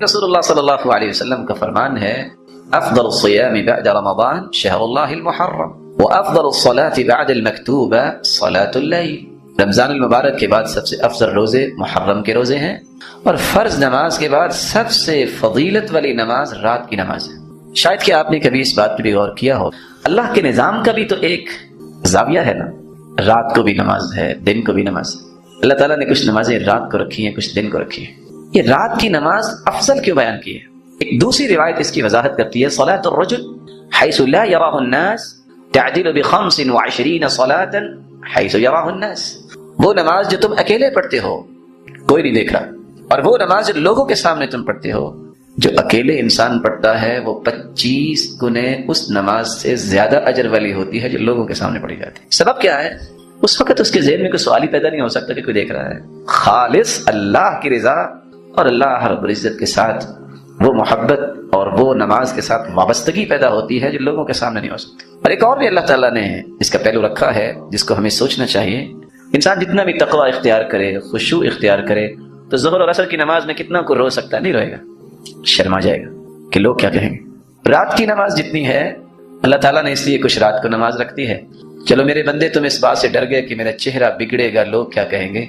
رسول اللہ صلی اللہ علیہ وسلم کا فرمان ہے افضل الصیام بعد رمضان شہر اللہ المحرم وافضل الصلاة بعد المکتوبہ صلاة اللیل۔ رمضان المبارک کے بعد سب سے افضل روزے محرم کے روزے ہیں، اور فرض نماز کے بعد سب سے فضیلت والی نماز رات کی نماز ہے۔ شاید کہ آپ نے کبھی اس بات پہ بھی غور کیا ہو، اللہ کے نظام کا بھی تو ایک زاویہ ہے نا، رات کو بھی نماز ہے، دن کو بھی نماز ہے۔ اللہ تعالیٰ نے کچھ نمازیں رات کو رکھی ہیں، کچھ دن کو رکھی ہیں۔ یہ رات کی نماز افضل کیوں بیان کی ہے؟ ایک دوسری روایت اس کی وضاحت کرتی ہے، صلاۃ الرجل حیث لا یراہ الناس تعدل ب25 صلاۃ حیث یراہ الناس۔ وہ نماز جو تم اکیلے پڑھتے ہو، کوئی نہیں دیکھ رہا، اور وہ نماز جو لوگوں کے سامنے تم پڑھتے ہو، جو اکیلے انسان پڑھتا ہے وہ 25 گنے اس نماز سے زیادہ اجر والی ہوتی ہے جو لوگوں کے سامنے پڑھی جاتی ہے۔ سبب کیا ہے؟ اس وقت اس کے ذہن میں کوئی سوال ہی پیدا نہیں ہو سکتا کہ کوئی دیکھ رہا ہے۔ خالص اللہ کی رضا اور اللہ رب العزت کے ساتھ وہ محبت اور وہ نماز کے ساتھ وابستگی پیدا ہوتی ہے جو لوگوں کے سامنے نہیں ہو سکتی۔ اور ایک اور بھی اللہ تعالیٰ نے اس کا پہلو رکھا ہے جس کو ہمیں سوچنا چاہیے۔ انسان جتنا بھی تقوی اختیار کرے، خشوع اختیار کرے، تو ظہر اور عصر کی نماز میں کتنا کو رو سکتا ہے؟ نہیں روئے گا، شرما جائے گا کہ لوگ کیا کہیں گے۔ رات کی نماز جتنی ہے، اللہ تعالیٰ نے اس لیے کچھ رات کو نماز رکھتی ہے، چلو میرے بندے تم اس بات سے ڈر گئے کہ میرا چہرہ بگڑے گا، لوگ کیا کہیں گے،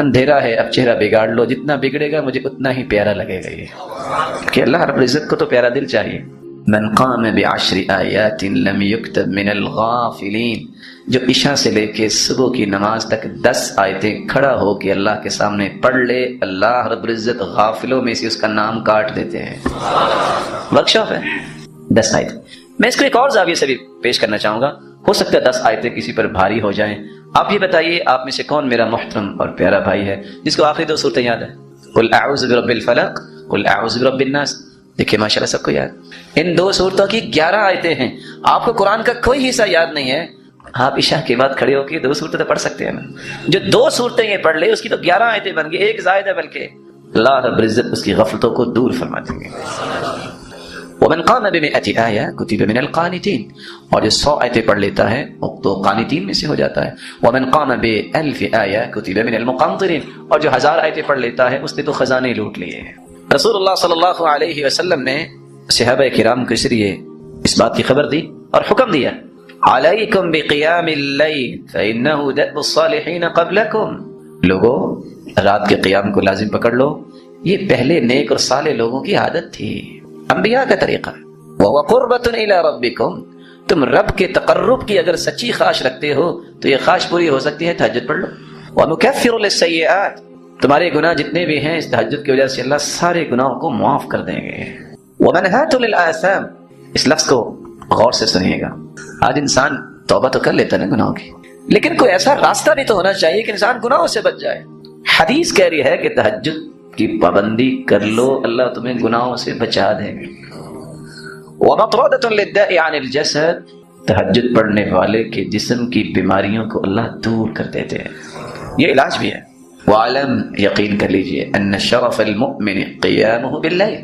اندھیرا ہے اب چہرہ بگاڑ لو، جتنا بگڑے گا مجھے اتنا ہی پیارا لگے گا۔ یہ کہ اللہ رب العزت کو تو پیارا دل چاہیے۔ من قام بعشر آیات لم یکتب من الغافلین، جو عشاء سے لے کے صبح کی نماز تک 10 آیتیں کھڑا ہو کے اللہ کے سامنے پڑھ لے، اللہ رب العزت غافلوں میں سے اس کا نام کاٹ دیتے ہیں۔ ورکشاپ ہے 10 آیتیں۔ میں اس کو ایک اور زاویے سے بھی پیش کرنا چاہوں گا، ہو سکتا ہے 10 آیتیں کسی پر بھاری ہو جائیں۔ آپ یہ بتائیے آپ میں سے کون میرا محترم اور پیارا بھائی ہے جس کو آخری 2 صورتیں یاد ہیں؟ قل اعوذ برب الفلق، قل اعوذ برب الناس۔ دیکھیں ماشاءاللہ سب کو یاد۔ ان 2 صورتوں کی 11 آیتیں ہیں۔ آپ کو قرآن کا کوئی حصہ یاد نہیں ہے، آپ عشاء کے بعد کھڑے ہو کے 2 صورتیں تو پڑھ سکتے ہیں نا۔ جو 2 صورتیں یہ پڑھ لے اس کی تو 11 آیتیں بن گئی، ایک زائد ہے، بلکہ اللہ رب العزت اس کی غفلتوں کو دور فرما دیں گے۔ ومن قام ب100 آیہ کتب من القانتین، اور جو 100 آیتیں پڑھ لیتا ہے وہ تو قانتین میں سے ہو جاتا ہے۔ ومن قام ب1000 آیہ کتب من المقنطرین، اور جو 1000 آیتیں پڑھ لیتا ہے اس نے تو خزانے لوٹ لیے ہیں۔ رسول اللہ صلی اللہ علیہ وسلم نے صحابہ کرام کے ذریعے اس بات کی خبر دی اور حکم دیا، علیکم بقیام اللیل فإنہ دأب الصالحین قبلکم، لوگو رات کے قیام کو لازم پکڑ لو، یہ پہلے نیک اور صالح لوگوں کی عادت تھی، انبیاء کا طریقہ۔ وَهُوَ قُرْبَةٌ إِلَىٰ رَبِّكُمْ، تم رب کے تقرب کی اگر سچی خواہش رکھتے ہو تو یہ خواہش پوری ہو سکتی ہے، تہجد پڑھ لو۔ وَمُكَفِّرُ لِلسَّيِّئَاتِ، تمہارے گناہ جتنے بھی ہیں اس تہجد کی وجہ سے اللہ سارے گناہوں کو معاف کر دیں گے۔ وَمَنْهَاتُ لِلْآثَامِ، اس لفظ کو غور سے سنیے گا۔ آج انسان توبہ تو کر لیتا ہے گناہوں کی، لیکن کوئی ایسا راستہ بھی تو ہونا چاہیے کہ انسان گناہوں سے بچ جائے۔ حدیث کہہ رہی ہے کہ تہجد کی پابندی کر لو، اللہ تمہیں گناہوں سے بچا دیں گے۔ وَمَطْرَدَةٌ لِلدَّاءِ عَنِ الْجَسَدِ، تہجد پڑھنے والے کے جسم کی بیماریوں کو اللہ دور کر دیتے ہیں، یہ علاج بھی ہے۔ وَعَلَمْ، یقین کر لیجئے، أَنَّ شَرَفَ الْمُؤْمِنِ قِيَامُهُ بِاللَّيْلِ،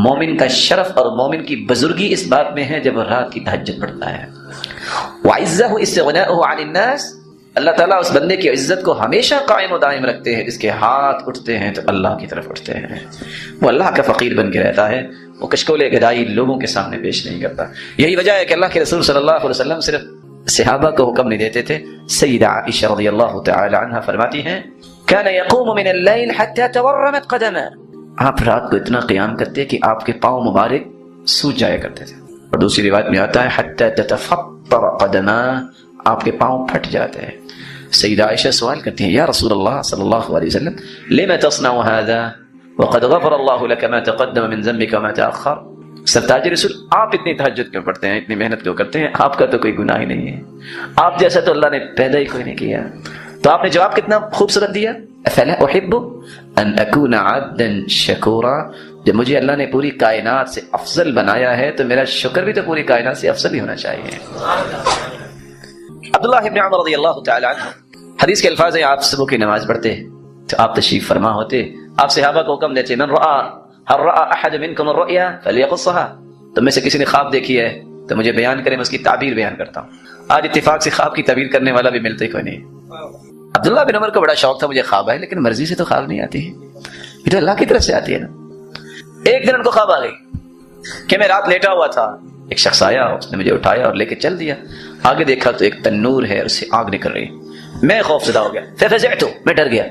مومن کا شرف اور مومن کی بزرگی اس بات میں ہے جب وہ رات کی تہجد پڑھتا ہے۔ وَعِزَّهُ اسْتِغْنَاؤُهُ عَنِ النَّاسِ، اللہ تعالیٰ اس بندے کی عزت کو ہمیشہ قائم و دائم رکھتے ہیں، جس کے ہاتھ اٹھتے ہیں تو اللہ کی طرف اٹھتے ہیں، وہ اللہ کا فقیر بن کے رہتا ہے، وہ کشکول گدائی لوگوں کے سامنے پیش نہیں کرتا۔ یہی وجہ ہے کہ اللہ کے رسول صلی اللہ علیہ وسلم صرف صحابہ کو حکم نہیں دیتے تھے۔ سیدہ عائشہ رضی اللہ تعالی عنہا فرماتی ہیں، كان يقوم من الليل حتى تورمت قدمه، آپ رات کو اتنا قیام کرتے کہ آپ کے پاؤں مبارک سوج جایا کرتے تھے، اور دوسری روایت میں آتا ہے حتى تتفطر قدماه، آپ کے پاؤں پھٹ جاتے ہیں۔ سیدہ عائشہ سوال کرتی ہیں، یا رسول اللہ صلی اللہ علیہ وسلم لما تصنع هذا وقد غفر الله لك ما تقدم من ذنبك وما تأخر، سرتاج رسول آپ اتنی تہجد کیوں پڑھتے ہیں، اتنی محنت کیوں کرتے ہیں، آپ کا تو کوئی گناہ ہی نہیں ہے، آپ جیسا تو اللہ نے پیدا ہی کوئی نہیں کیا۔ تو آپ نے جواب کتنا خوبصورت دیا، افلا احب ان اکون عبدا شکورا، جب مجھے اللہ نے پوری کائنات سے افضل بنایا ہے تو میرا شکر بھی تو پوری کائنات سے افضل ہی ہونا چاہیے۔ عبداللہ ابن عمر رضی اللہ تعالی عنہ، حدیث کے الفاظ ہیں، آپ صبح کی نماز پڑھتے تو آپ تشریف فرما ہوتے، آپ صحابہ کو حکم دیتے، من رأى هل رأى احد منكم الرؤيا فليقصها، تم میں سے کسی نے خواب دیکھی ہے تو مجھے بیان کرے، میں اس کی تعبیر بیان کرتا ہوں۔ آج اتفاق سے خواب کی تعبیر کرنے والا بھی ملتا ہی کوئی نہیں۔ عبداللہ بن عمر کو بڑا شوق تھا، مجھے خواب ہے، لیکن مرضی سے تو خواب نہیں آتی ہے، یہ تو اللہ کی طرف سے آتی ہے نا۔ ایک دن ان کو خواب آ گئی کہ میں رات لیٹا ہوا تھا، ایک شخص آیا، اس نے مجھے اٹھایا اور لے کے چل دیا. آگے دیکھا تو ایک تنور ہے، اس سے آگ نکل رہی. میں خوف زدہ ہو گیا، ففزعت، میں ڈر گیا.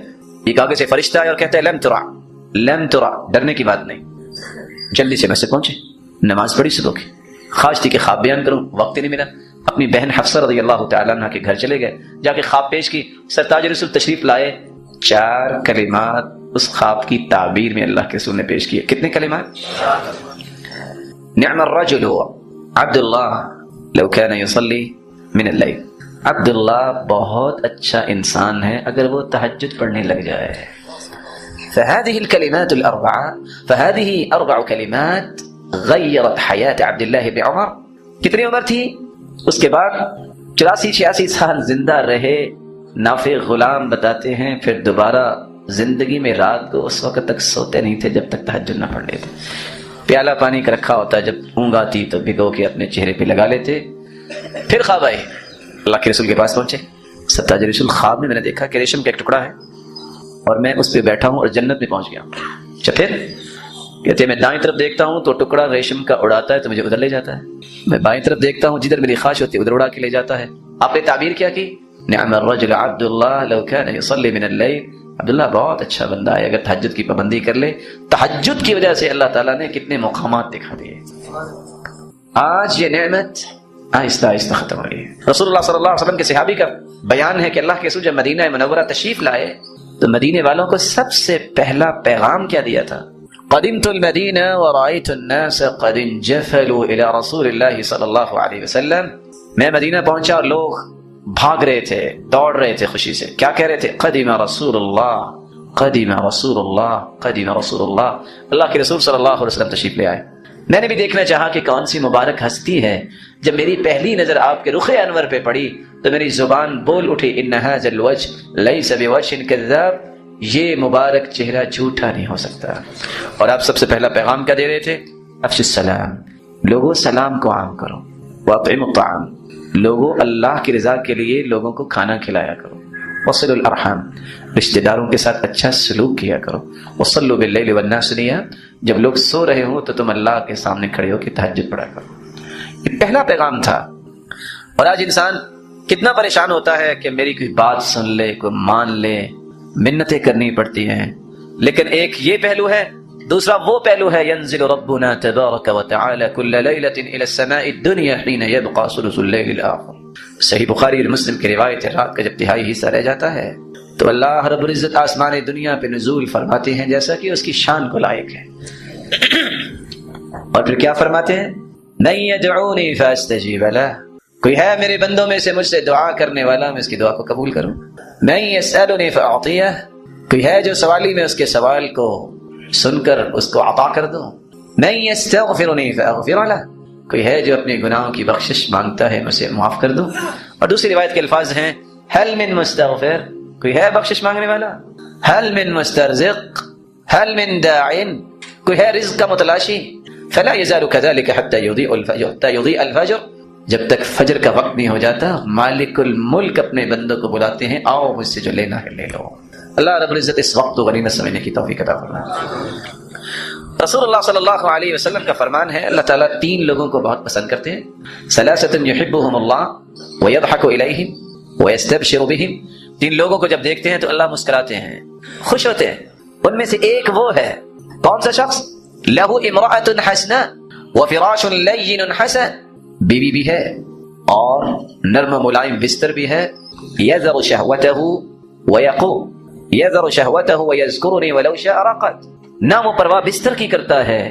ایک آگے سے فرشتہ آیا اور کہتا ہے لم ترع، ڈرنے کی بات نہیں. جلدی سے مسجد پہنچے، نماز پڑھی صبح کی. خواہش تھی کہ خواب بیان کروں، وقت ہی نہیں ملا. اپنی بہن حفصہ رضی اللہ تعالیٰ عنہ کے گھر چلے گئے، جا کے خواب پیش کی. سرتاج رسول تشریف لائے، 4 کلمات اس خواب کی تعبیر میں اللہ کے رسول نے پیش کیے. کتنے کلمات؟ نعم الرجل عبداللہ لو كان يصلي من اللیل. عبداللہ بہت اچھا انسان ہے اگر وہ تہجد پڑھنے لگ جائے. فهذه الكلمات الأربعة، فهذه 4 كلمات غيرت حياة عبد الله بن عمر. کتنی عمر تھی؟ اس کے بعد 84-86 سال زندہ رہے. نافع غلام بتاتے ہیں پھر دوبارہ زندگی میں رات کو اس وقت تک سوتے نہیں تھے جب تک تہجد نہ پڑھ لیتے. پیالہ پانی کا رکھا ہوتا ہے، جب اونگ آتی تو بھگو کے اپنے چہرے پہ لگا لیتے. پھر خواب آئے، اللہ کے رسول کے پاس پہنچے. سرتاج رسول، خواب میں نے دیکھا کہ ریشم کا ایک ٹکڑا ہے اور میں اس پہ بیٹھا ہوں اور جنت میں پہنچ گیا. اچھا پھر کہتے ہیں میں دائیں طرف دیکھتا ہوں تو ٹکڑا ریشم کا اڑاتا ہے تو مجھے ادھر لے جاتا ہے. میں بائیں طرف دیکھتا ہوں جدھر میری خواہش ہوتی ہے ادھر اڑا کے لے جاتا ہے. آپ نے تعبیر کیا کی؟ نعم الرجل عبداللہ لو كان يصلي من اللیل. عبداللہ بہت اچھا بندہ ہے اگر تہجد کی پابندی کر لے. تہجد کی وجہ سے اللہ تعالیٰ نے کتنے مقامات دکھا دیے. آج یہ نعمت آہستہ آہستہ ختم ہو رہی ہے. رسول اللہ صلی اللہ علیہ وسلم کے صحابی کا بیان ہے کہ اللہ کے رسول جب مدینہ منورہ تشریف لائے تو مدینے والوں کو سب سے پہلا پیغام کیا دیا تھا؟ قدمت المدینہ ورأیت الناس قد انجفلوا الى رسول اللہ صلی اللہ علیہ وسلم. میں مدینہ پہنچا اور لوگ بھاگ رہے تھے، دوڑ رہے تھے خوشی سے. کیا کہہ رہے تھے؟ قدم رسول اللہ، قدم رسول اللہ، قدم رسول اللہ. اللہ کے رسول صلی اللہ علیہ وسلم تشریف لے آئے. میں نے بھی دیکھنا چاہا کہ کون سی مبارک ہستی ہے. جب میری پہلی نظر آپ کے رخ انور پہ پڑی تو میری زبان بول اٹھی ان ھذا الوجه لیس بوجه کذاب. یہ مبارک چہرہ جھوٹا نہیں ہو سکتا. اور آپ سب سے پہلا پیغام کیا دے رہے تھے؟ افشوا السلام. لوگوں سلام کو عام کرو. واطعموا الطعام. لوگوں اللہ کی رضا کے لیے لوگوں کو کھانا کھلایا کرو. وصلوا الارحام. رشتہ داروں کے ساتھ اچھا سلوک کیا کرو. وصلوا باللیل والناس نیام. جب لوگ سو رہے ہوں تو تم اللہ کے سامنے کھڑے ہو کے تہجد پڑھا کرو. یہ پہلا پیغام تھا. اور آج انسان کتنا پریشان ہوتا ہے کہ میری کوئی بات سن لے، کوئی مان لے. منتیں کرنی پڑتی ہیں. لیکن ایک یہ پہلو ہے، دوسرا وہ پہلو ہے ينزل ربنا تبارک وتعالى كل ليلة الى السماء الدنيا حين يبقى ثلث الليل الاخر. صحیح بخاری اور مسلم کی روایت ہے، رات کا جب تہائی حصہ رہ جاتا ہے تو اللہ رب العزت آسمان دنیا پہ نزول فرماتے ہیں جیسا کہ اس کی شان کو لائق ہے. اور پھر کیا فرماتے ہیں؟ من يدعوني فاستجيب له. کوئی ہے میرے بندوں میں سے مجھ سے دعا کرنے والا، میں اس کی دعا کو قبول کروں. من يسألني فأعطيه. کوئی ہے جو سوالی میں اس کے سوال کو سن کر اس کو عطا کر دوں. من يستغفرني فأغفر له. کوئی ہے جو اپنے گناہوں کی بخشش مانگتا ہے میں اسے معاف کر دوں. اور دوسری روایت کے الفاظ ہیں هل من مستغفر. کوئی ہے بخشش مانگنے والا. هل من مسترزق. هل من داع. کوئی ہے رزق کا متلاشی. فلا يزال كذلك حتى يضيء الفجر. جب تک فجر کا وقت نہیں ہو جاتا مالک الملک اپنے بندوں کو بلاتے ہیں آؤ مجھ سے جو لینا ہے لے لو. اللہ رب العزت اس وقت کو غنیمت سمجھنے کی توفیق عطا فرمائے. رسول اللہ صلی اللہ علیہ وسلم کا فرمان ہے اللہ تعالیٰ 3 لوگوں کو بہت پسند کرتے ہیں. ثلاثة يحبهم الله ويضحك إليهم ويستبشر بهم. 3 لوگوں کو جب دیکھتے ہیں تو اللہ مسکراتے ہیں، خوش ہوتے ہیں. ان میں سے ایک وہ ہے، کون سا شخص؟ له امرأة حسناء وفراش لين حسن. بیوی بھی ہے اور نرم و ملائم بستر بھی ہے. يذر شهوته ويقوم. يذر شهوته ويذكرني ولو شاء رقد. نہ وہ پرواہ بستر کی کرتا ہے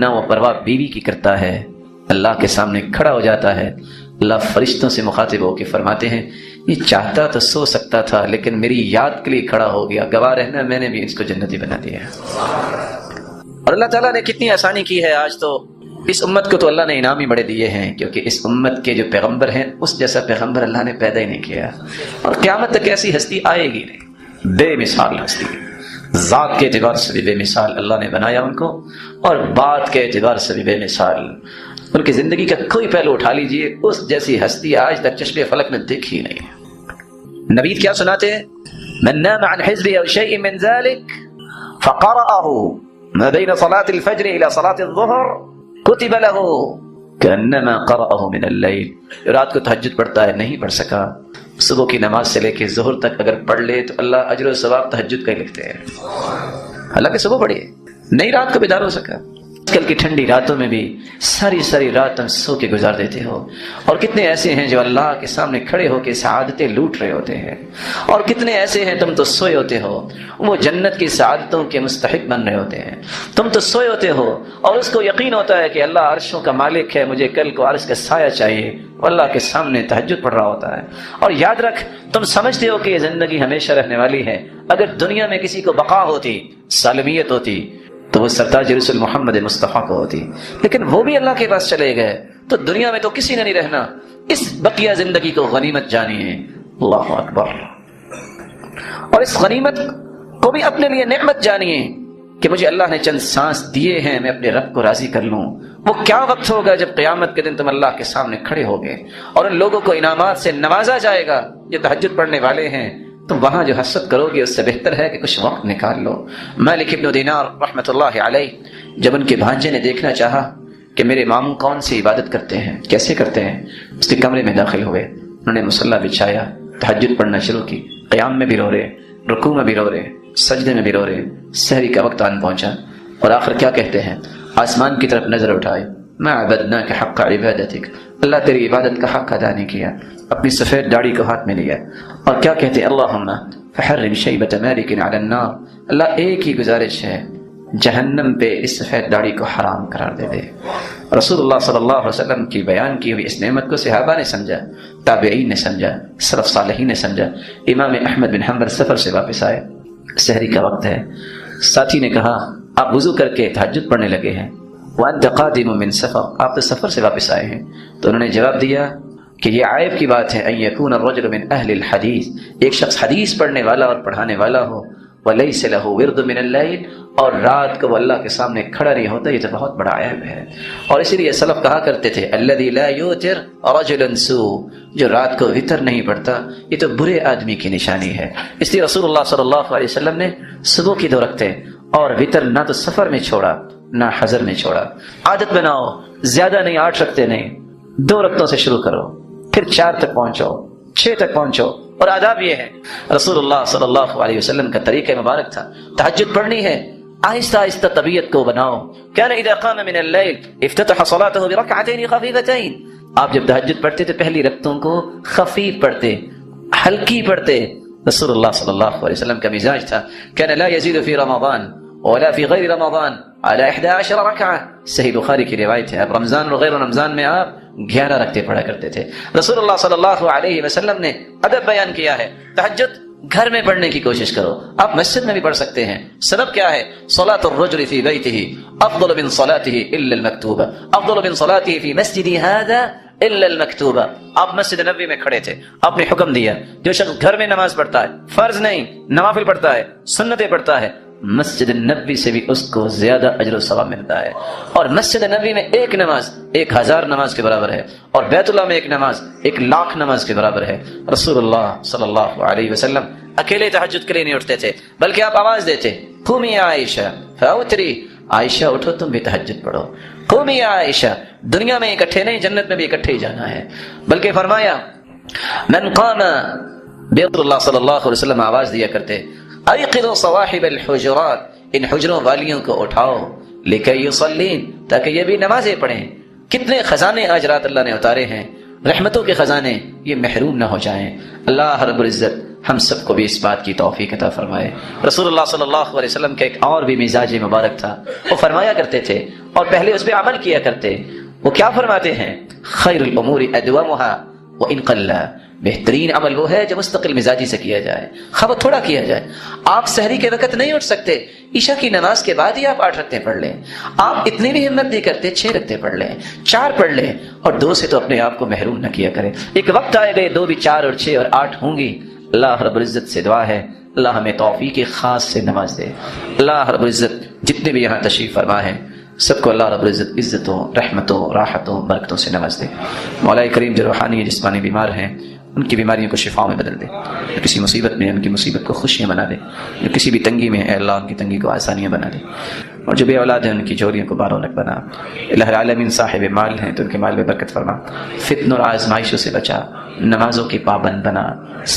نہ وہ پرواہ بیوی کی کرتا ہے. اللہ کے سامنے کھڑا ہو جاتا ہے. اللہ فرشتوں سے مخاطب ہو کے فرماتے ہیں یہ چاہتا تو سو سکتا تھا لیکن میری یاد کے لیے کھڑا ہو گیا. گواہ رہنا میں نے بھی اس کو جنتی بنا دیا. اور اللہ تعالیٰ نے کتنی آسانی کی ہے. آج تو اس امت کو تو اللہ نے انعام ہی بڑے دیے ہیں کیونکہ اس امت کے جو پیغمبر ہیں اس جیسا پیغمبر اللہ نے پیدا ہی نہیں کیا. اور قیامت تک ایسی ہستی آئے گی نہیں. بے مثال ہستی، ذات کے اعتبار سے بھی بے مثال اللہ نے بنایا ان کو، اور بات کے اعتبار سے بھی بے مثال. ان کی زندگی کا کوئی پہلو اٹھا لیجئے اس جیسی ہستی آج تک چشم فلک میں دیکھی نہیں. نبی کیا سناتے ہیں؟ من نام عن حزبه او شيء من ذلك فقرأه ما بین صلاۃ الفجر الی صلاۃ الظہر کتب لہ کانما قرأہ من اللیل۔ رات کو تہجد پڑھتا ہے، نہیں پڑھ سکا، صبح کی نماز سے لے کے ظہر تک اگر پڑھ لے تو اللہ اجر و ثواب تہجد کا ہی لکھتے ہیں۔ حالانکہ صبح پڑھی ہے، نہیں رات کو بیدار ہو سکا۔ آج کل کی ٹھنڈی راتوں میں بھی ساری رات تم سو کے گزار دیتے ہو، اور کتنے ایسے ہیں جو اللہ کے سامنے کھڑے ہو کے سعادتیں لوٹ رہے ہوتے ہیں، اور کتنے ایسے ہیں تم تو سوئے ہوتے ہو، وہ جنت کی سعادتوں کے مستحق بن رہے ہوتے ہیں، تم تو سوئے ہوتے ہو اور اس کو یقین ہوتا ہے کہ اللہ عرشوں کا مالک ہے، مجھے کل کو عرش کا سایہ چاہیے، وہ اللہ کے سامنے تہجد پڑھ رہا ہوتا ہے۔ اور یاد رکھ، تم سمجھتے ہو کہ یہ زندگی ہمیشہ رہنے والی ہے، اگر دنیا میں کسی کو بقا ہوتی، سالمیت ہوتی، تو وہ سرتاج رسول محمد مصطفیٰ کو ہوتی، لیکن وہ بھی اللہ کے پاس چلے گئے، تو دنیا میں تو کسی نے نہیں رہنا۔ اس بقیہ زندگی کو غنیمت جانیے، اللہ اکبر، اور اس غنیمت کو بھی اپنے لیے نعمت جانیے کہ مجھے اللہ نے چند سانس دیے ہیں، میں اپنے رب کو راضی کر لوں۔ وہ کیا وقت ہوگا جب قیامت کے دن تم اللہ کے سامنے کھڑے ہوگے اور ان لوگوں کو انعامات سے نوازا جائے گا جو تہجد پڑھنے والے ہیں، تم وہاں جو حسرت کرو گے اس سے بہتر ہے کہ کچھ وقت نکال لو۔ مالک ابن دینار رحمۃ اللہ علیہ جب ان کے بھانجے نے دیکھنا چاہا کہ میرے ماموں کون سی عبادت کرتے ہیں، کیسے کرتے ہیں، اس کے کمرے میں داخل ہوئے، انہوں نے مصلی بچھایا، تہجد پڑھنا شروع کی، قیام میں بھی رو رہے، رکوع میں بھی رو رہے، سجدے میں بھی رو رہے، سحری کا وقت آن پہنچا، اور آخر کیا کہتے ہیں، آسمان کی طرف نظر اٹھائے، ما عبدناک حق عبادتک، اللہ تیری عبادت کا حق ادا نہیں کیا، اپنی سفید داڑھی کو ہاتھ میں لیا، اور کیا کہتے ہیں، اللہم فحرم شیبۃ مالک علی النار، اللہ ایک ہی گزارش ہے، جہنم پہ اس سفید داڑھی کو حرام قرار دے دے۔ رسول اللہ صلی اللہ علیہ وسلم کی بیان کی ہوئی اس نعمت کو صحابہ نے سمجھا، تابعین نے سمجھا، سلف صالحین نے سمجھا۔ امام احمد بن حنبل سفر سے واپس آئے، سحری کا وقت ہے، ساتھی نے کہا آپ وضو کر کے تہجد پڑھنے لگے ہیں، وانت قادم من سفر، آپ تو سفر سے واپس آئے ہیں، تو انہوں نے جواب دیا کہ یہ عیب کی بات ہے، ان یکون الرجل من اہل الحدیث، ایک شخص حدیث پڑھنے والا اور پڑھانے والا ہو، ولیس لہ ورد من اللیل، اور رات کو وہ اللہ کے سامنے کھڑا نہیں ہوتا، یہ تو بہت بڑا عیب ہے۔ اور اسی لیے سلف کہا کرتے تھے الذی لا یوتر رجل سوء، جو رات کو وتر نہیں پڑھتا یہ تو برے آدمی کی نشانی ہے۔ اس لیے رسول اللہ صلی اللہ علیہ وسلم نے صبح کی 2 رکعتیں اور وتر نہ تو سفر میں چھوڑا نہ حضر میں چھوڑا۔ عادت بناؤ، زیادہ نہیں، 8 رکعتیں نہیں، 2 رکعتوں سے شروع کرو، پھر 4 تک پہنچو، 6 تک پہنچو۔ اور آداب یہ ہے، رسول اللہ صلی اللہ علیہ وسلم کا طریقہ مبارک تھا، تہجد پڑھنی ہے آہستہ آہستہ طبیعت کو بناؤ۔ کان اذا قام من اللیل افتتح صلاته برکعتین خفیفتین، آپ جب تہجد پڑھتے تو پہلی رکعتوں کو خفیف پڑھتے، ہلکی پڑھتے۔ رسول اللہ صلی اللہ علیہ وسلم کا مزاج تھا، کان لا یزید فی رمضان ولا فی غیر رمضان على 11 رکعہ، صحیح بخاری کی روایت ہے۔ اب رمضان اور غیر رمضان میں آپ 11 رکعتیں پڑھا کرتے تھے۔ رسول اللہ صلی اللہ علیہ وسلم نے ادب بیان کیا ہے، تہجد گھر میں پڑھنے کی کوشش کرو، آپ مسجد میں بھی پڑھ سکتے ہیں۔ سبب کیا ہے، صلاۃ الرجل فی بیتہ افضل من صلاتہ الا المکتوبہ، افضل من صلاتہ فی مسجد ھذا الا المکتوبہ۔ آپ مسجد نبوی میں کھڑے تھے، آپ نے حکم دیا جو شخص گھر میں نماز پڑھتا ہے، فرض نہیں نوافل پڑھتا ہے، سنتیں پڑھتا ہے، مسجد نبوی سے بھی اس کو زیادہ اجر و ثواب ملتا ہے۔ اور مسجد نبوی میں ایک نماز 1000 نماز کے برابر ہے، اور بیت اللہ میں ایک نماز 1,00,000 نماز کے برابر ہے۔ رسول اللہ صلی اللہ علیہ وسلم اکیلے تہجد کے لیے نہیں اٹھتے تھے، بلکہ آپ آواز دیتے، قومی یا عائشہ فاوتری، عائشہ اٹھو تم بھی تہجد پڑھو، قومی یا عائشہ۔ دنیا میں اکٹھے نہیں، جنت میں بھی اکٹھے ہی جانا ہے۔ بلکہ فرمایا من قام، رسول اللہ صلی اللہ علیہ وسلم آواز دیا کرتے، ایقظوا صواحب الحجرات، ان حجروں والیوں کو اٹھاؤ، لکی یصلین، تاکہ یہ بھی نمازیں پڑھیں۔ کتنے خزانے آج رات اللہ نے اتارے ہیں، رحمتوں کے خزانے، یہ محروم نہ ہو جائیں۔ اللہ رب العزت ہم سب کو بھی اس بات کی توفیق عطا فرمائے۔ رسول اللہ صلی اللہ علیہ وسلم کا ایک اور بھی مزاج مبارک تھا، وہ فرمایا کرتے تھے اور پہلے اس پہ عمل کیا کرتے۔ وہ کیا فرماتے ہیں، خیر الامور ادومها وان قل، بہترین عمل وہ ہے جو مستقل مزاجی سے کیا جائے، خواہ تھوڑا کیا جائے۔ آپ سحری کے وقت نہیں اٹھ سکتے، عشاء کی نماز کے بعد ہی آپ 8 رکعتیں پڑھ لیں۔ آپ اتنی بھی ہمت نہیں کرتے، 6 رکعتیں پڑھ لیں، 4 پڑھ لیں، اور 2 سے تو اپنے آپ کو محروم نہ کیا کریں۔ ایک وقت آئے گئے 2 بھی 4 اور 6 اور 8 ہوں گی۔ اللہ رب العزت سے دعا ہے اللہ ہمیں توفیق خاص سے نواز دے۔ اللہ رب العزت جتنے بھی یہاں تشریف فرما ہے سب کو اللہ رب العزت عزتوں، رحمتوں، راحتوں، برکتوں سے نواز دے۔ مولا کریم جو روحانی جسمانی بیمار ہیں ان کی بیماریوں کو شفاؤں میں بدل دے، جو کسی مصیبت میں ان کی مصیبت کو خوشیاں بنا دے، جو کسی بھی تنگی میں ہے اللہ ان کی تنگی کو آسانیاں بنا دے۔ اور جو بے اولاد ہیں ان کی جوڑیوں کو بارونق بنا۔ الہ العالمین صاحب مال ہیں تو ان کے مال میں برکت فرما، فتن اور آزمائشوں سے بچا، نمازوں کی پابند بنا،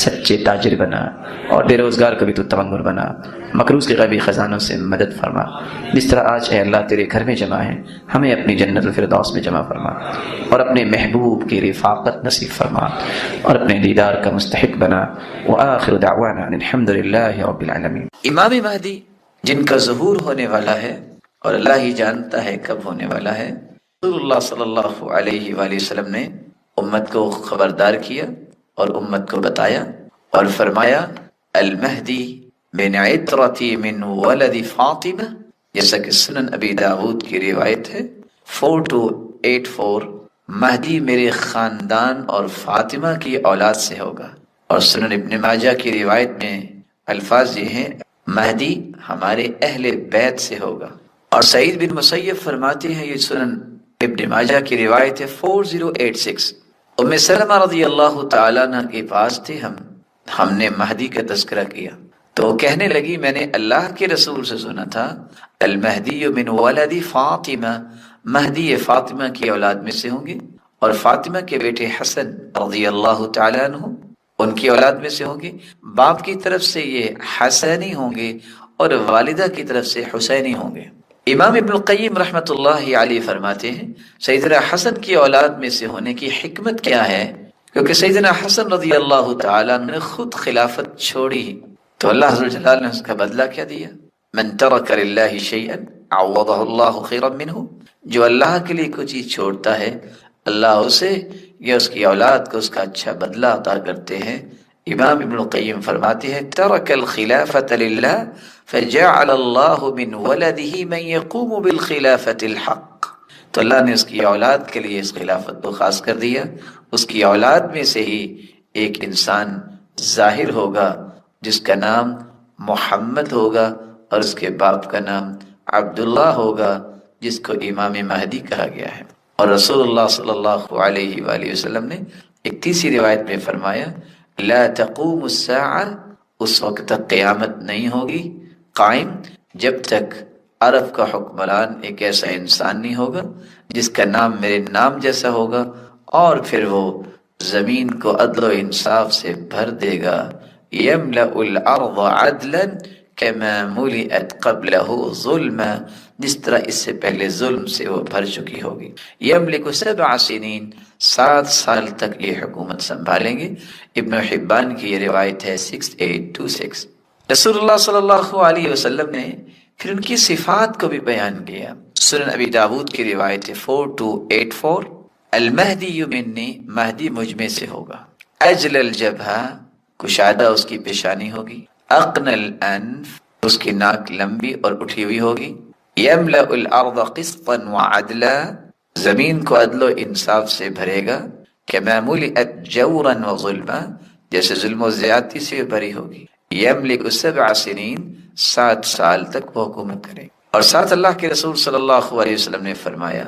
سچے تاجر بنا، اور بے روزگار کو بھی تو تونگر بنا، مقروض کے غیبی خزانوں سے مدد فرما۔ جس طرح آج اے اللہ تیرے گھر میں جمع ہیں، ہمیں اپنی جنت الفردوس میں جمع فرما، اور اپنے محبوب کی رفاقت نصیب فرما، اور اپنے دیدار کا مستحق بنا۔ وآخر دعوانا ان الحمد للہ رب العالمین۔ امام مہدی جن کا ظہور ہونے والا ہے اور اللہ ہی جانتا ہے کب ہونے والا ہے، رسول اللہ صلی اللہ علیہ وآلہ وسلم نے امت کو خبردار کیا اور امت کو بتایا اور فرمایا المہدی من عطرتی من ولد فاطمہ، جیسا کہ سنن ابی داود کی روایت ہے 4284، مہدی میرے خاندان اور فاطمہ کی اولاد سے ہوگا۔ اور سنن ابن ماجہ کی روایت میں الفاظ یہ ہیں مہدی ہمارے اہل بیت سے ہوگا۔ اور سعید بن مسیب فرماتے ہیں، یہ سنن ابن ماجہ کی روایت ہے 4086، ام سلمہ رضی اللہ تعالیٰ عنہ کے پاس تھے ہم نے مہدی کا تذکرہ کیا تو وہ کہنے لگی میں نے اللہ کے رسول سے سنا تھا المہدی من ولد فاطمہ، مہدی فاطمہ کی اولاد میں سے ہوں گے، اور فاطمہ کے بیٹے حسن رضی اللہ تعالیٰ عنہ ان کی اولاد میں سے ہوں گے، باپ کی طرف سے یہ حسینی ہوں گے اور والدہ کی طرف سے حسینی ہوں گے۔ امام ابن القیم رحمۃ اللہ علیہ فرماتے ہیں سیدنا حسن کی اولاد میں سے ہونے کی حکمت کیا ہے، کیونکہ سیدنا حسن رضی اللہ تعالیٰ نے خود خلافت چھوڑی تو اللہ عز و جلال نے اس کا بدلہ کیا دیا، من ترک للہ شیئا عوضہ اللہ خیرا منہ، جو اللہ کے لیے کوئی چیز چھوڑتا ہے اللہ اسے یا اس کی اولاد کو اس کا اچھا بدلہ عطا کرتے ہیں۔ امام ابن القیم فرماتے ہیں ترک الخلافۃ للہ فجعل اللہ من ولدہ من یقوم بالخلافۃ الحق، تو اللہ نے اس کی اولاد کے لیے اس خلافت کو خاص کر دیا، اس کی اولاد میں سے ہی ایک انسان ظاہر ہوگا جس کا نام محمد ہوگا اور اس کے باپ کا نام عبداللہ ہوگا جس کو امام مہدی کہا گیا ہے۔ اور رسول اللہ صلی اللہ علیہ وآلہ وسلم نے ایک تیسری روایت میں فرمایا لا تقوم الساعہ، اس وقت تک قیامت نہیں ہوگی قائم جب تک عرب کا حکمران ایک ایسا انسان نہیں ہوگا جس کا نام میرے نام جیسا ہوگا، اور پھر وہ زمین کو عدل و انصاف سے بھر دے گا، یملأ الارض عدلا کما ملئت قبلہ ظلما، جس طرح اس سے پہلے ظلم سے وہ بھر چکی ہوگی۔ یملک 7 سنین، 7 سال تک یہ حکومت سنبھالیں گے۔ ابن حبان کی یہ روایت ہے 6826۔ رسول اللہ صلی اللہ علیہ وسلم نے پھر ان کی صفات کو بھی بیان کیا۔ سنن ابی داود کی روایت ہے 4284، المہدی منی، مہدی مجھ میں سے ہوگا، اجل الجبہہ، کشادہ اس کی پیشانی ہوگی، اقن الانف، اس کی ناک لمبی اور اٹھی ہوئی ہوگی، یملأ الارض قسطا وعدلا، زمین کو عدل و انصاف سے بھرے گا، کما ملئت جورا وظلما، جیسے ظلم و زیادتی سے بھری ہوگی، یملک 7 سنین، 7 سال تک وہ حکومت کرے۔ اور ساتھ اللہ کے رسول صلی اللہ علیہ وسلم نے فرمایا،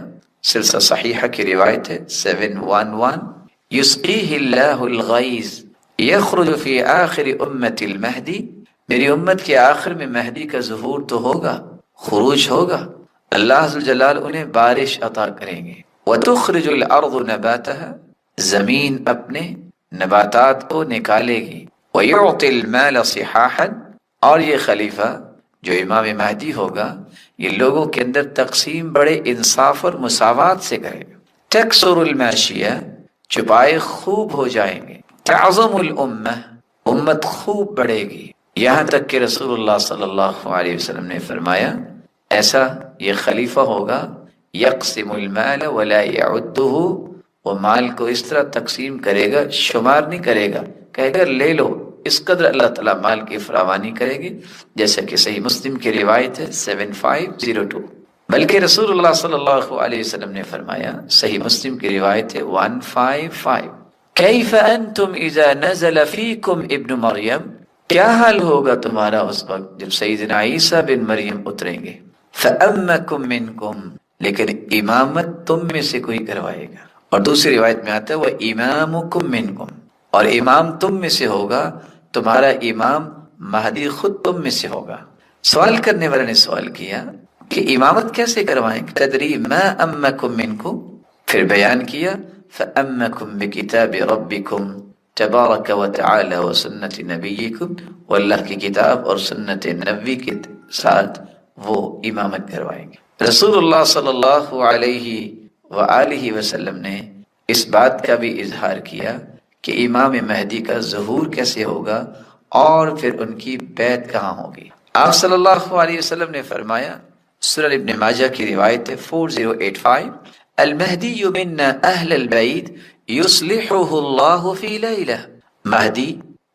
سلسلہ صحیحہ کی روایت ہے 711، یسقیہ اللہ الغیث یخرج فی آخر امت المہدی، میری امت کے آخر میں مہدی کا ظہور تو ہوگا، خروج ہوگا، اللہ عز و جلال انہیں بارش عطا کریں گے، وتخرج الارض نباتها، زمین اپنے نباتات کو نکالے گی، ویعطی المال صحاحا، اور یہ خلیفہ جو امام مہدی ہوگا یہ لوگوں کے اندر تقسیم بڑے انصاف اور مساوات سے کرے گا، تکثر الماشیہ، چپائے خوب ہو جائیں گے، تعظم الامہ، امت خوب بڑھے گی، یہاں تک کہ رسول اللہ صلی اللہ علیہ وسلم نے فرمایا ایسا یہ خلیفہ ہوگا یقسم المال ولا یعدہ، وہ مال کو اس طرح تقسیم کرے گا شمار نہیں کرے گا، کہے گا لے لو، اس قدر اللہ تعالیٰ مال کی فراوانی کرے گی، جیسا کہ صحیح مسلم کی روایت ہے 7502۔ بلکہ رسول اللہ صلی اللہ علیہ وسلم نے فرمایا، صحیح مسلم کی روایت ہے 155، کیف انتم اذا نزل فیکم ابن مریم، کیا حال ہوگا تمہارا اس وقت جب سیدنا عیسیٰ بن مریم اتریں گے، فَأَمَّكُم مِّنكُم، لیکن امامت تم میں سے کوئی کروائے گا، اور دوسری روایت میں آتا ہے وَإِمَامُكُم مِّنكُم، اور امام تم میں سے ہوگا، تمہارا امام مہدی خود تم میں سے ہوگا۔ سوال کرنے والے نے سوال کیا کہ امامت کیسے کروائیں گے؟ تدری ما امکم منکم، پھر بیان کیا فامکم بکتاب ربکم تبارک و تعالی و سنت نبیکم، وہ اللہ کی کتاب اور سنت نبی کے ساتھ وہ امامت کروائیں گے۔ رسول اللہ صلی اللہ علیہ وآلہ وسلم نے اس بات کا بھی اظہار کیا کہ امام مہدی کا ظہور کیسے ہوگا اور پھر ان کی بیعت کہاں ہوگی۔ آپ صلی اللہ علیہ وسلم نے فرمایا، سنن ابن ماجہ کی روایت ہے 4085، المہدی منا اہل البیت یصلحہ اللہ فی لیلہ، مہدی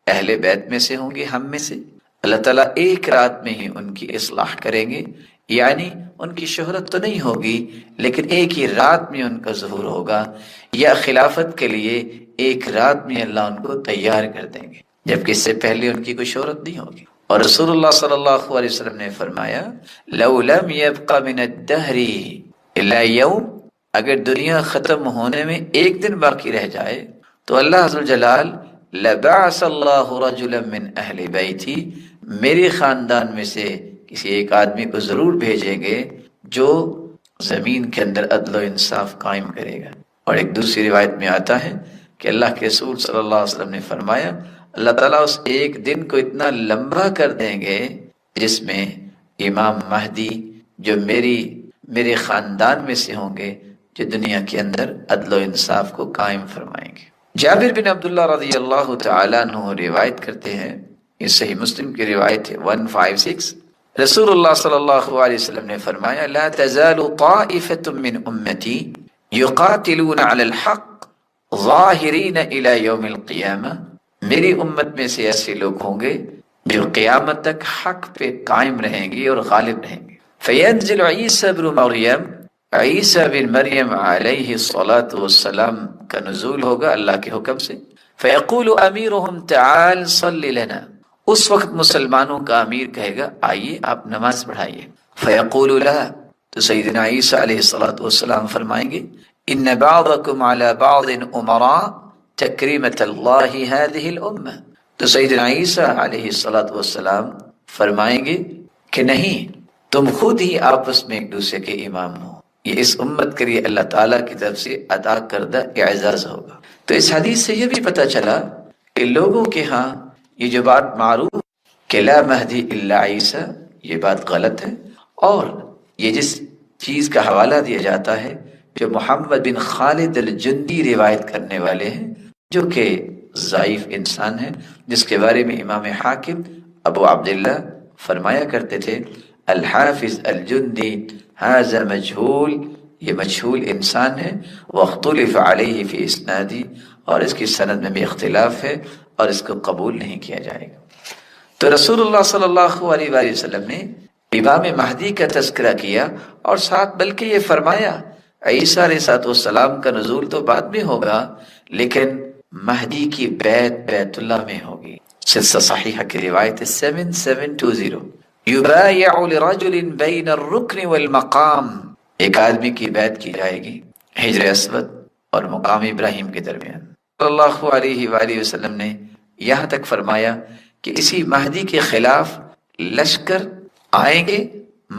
اہل بیت میں سے ہوں گے، ہم میں سے، اللہ تعالیٰ ایک رات میں ہی ان کی اصلاح کریں گے، یعنی ان کی شہرت تو نہیں ہوگی لیکن ایک ہی رات میں ان کا ظہور ہوگا، یا خلافت کے لیے ایک رات میں اللہ ان کو تیار کر دیں گے، جبکہ اس سے پہلے ان کی کوئی شہرت نہیں ہوگی۔ اور رسول اللہ صلی اللہ علیہ وسلم نے فرمایا لو لم يبق من الدہر الا یوم، اگر دنیا ختم ہونے میں ایک دن باقی رہ جائے تو اللہ عز وجلال لبعث اللہ رجلا من اہل بیتی، میرے خاندان میں سے کسی ایک آدمی کو ضرور بھیجیں گے جو زمین کے اندر عدل و انصاف قائم کرے گا۔ اور ایک دوسری روایت میں آتا ہے کہ اللہ کے رسول صلی اللہ علیہ وسلم نے فرمایا اللہ تعالیٰ اس ایک دن کو اتنا لمبا کر دیں گے جس میں امام مہدی جو میرے خاندان میں سے ہوں گے، جو دنیا کے اندر عدل و انصاف کو قائم فرمائیں گے۔ جابر بن عبداللہ رضی اللہ تعالیٰ عنہ روایت کرتے ہیں، یہ صحیح مسلم کی روایت ہے 156، رسول اللہ صلی اللہ علیہ وسلم نے فرمایا لا تزال طائفة من امتی یقاتلون علی الحق ظاہرین الی یوم القیامہ، میری امت میں سے ایسے لوگ ہوں گے جو قیامت تک حق پہ قائم رہیں گے اور غالب رہیں گے۔ فینزل عیسیٰ بن مریم، عیسیٰ بن مریم علیہ الصلاۃ والسلام کا نزول ہوگا اللہ کے حکم سے، فیقول امیرہم تعال صلی لنا، اس وقت مسلمانوں کا امیر کہے گا آئیے آپ نماز پڑھائیے، فیقول لا، تو سیدنا عیسیٰ علیہ الصلاۃ والسلام فرمائیں گے ان بعضکم علی بعض امراء تکریمۃ اللہ ہذہ الامہ، تو سیدنا عیسیٰ علیہ الصلاۃ والسلام فرمائیں گے کہ نہیں، تم خود ہی آپس میں ایک دوسرے کے امام ہو، یہ اس امت کے لیے اللہ تعالیٰ کی طرف سے ادا کردہ اعزاز ہوگا۔ تو اس حدیث سے یہ بھی پتہ چلا کہ لوگوں کے ہاں یہ جو بات معروف کہ لا مہدی الا عیسیٰ، یہ بات غلط ہے، اور یہ جس چیز کا حوالہ دیا جاتا ہے جو محمد بن خالد الجندی روایت کرنے والے ہیں، جو کہ ضعیف انسان ہے، جس کے بارے میں امام حاکم ابو عبداللہ فرمایا کرتے تھے الحافظ الجندی ھذا مجہول، یہ مجہول انسان ہے، واختلف علیہ فی اسنادی، اور اس کی سند میں بھی اختلاف ہے اور اس کو قبول نہیں کیا جائے گا۔ تو رسول اللہ صلی اللہ علیہ وآلہ وسلم نے امام مہدی کا تذکرہ کیا اور ساتھ بلکہ یہ فرمایا عیسیٰ علیہ السلام کا نزول تو بعد میں ہوگا لیکن مہدی کی بیت اللہ میں ہوگی۔ سلسلہ صحیحہ کی روایت 7720، یبایع لرجل بین الرکن والمقام، ایک آدمی کی بیعت کی جائے گی حجر اسود اور مقام ابراہیم کے درمیان۔ صلی اللہ علیہ وآلہ وسلم نے یہاں تک فرمایا کہ اسی مہدی کے خلاف لشکر آئیں گے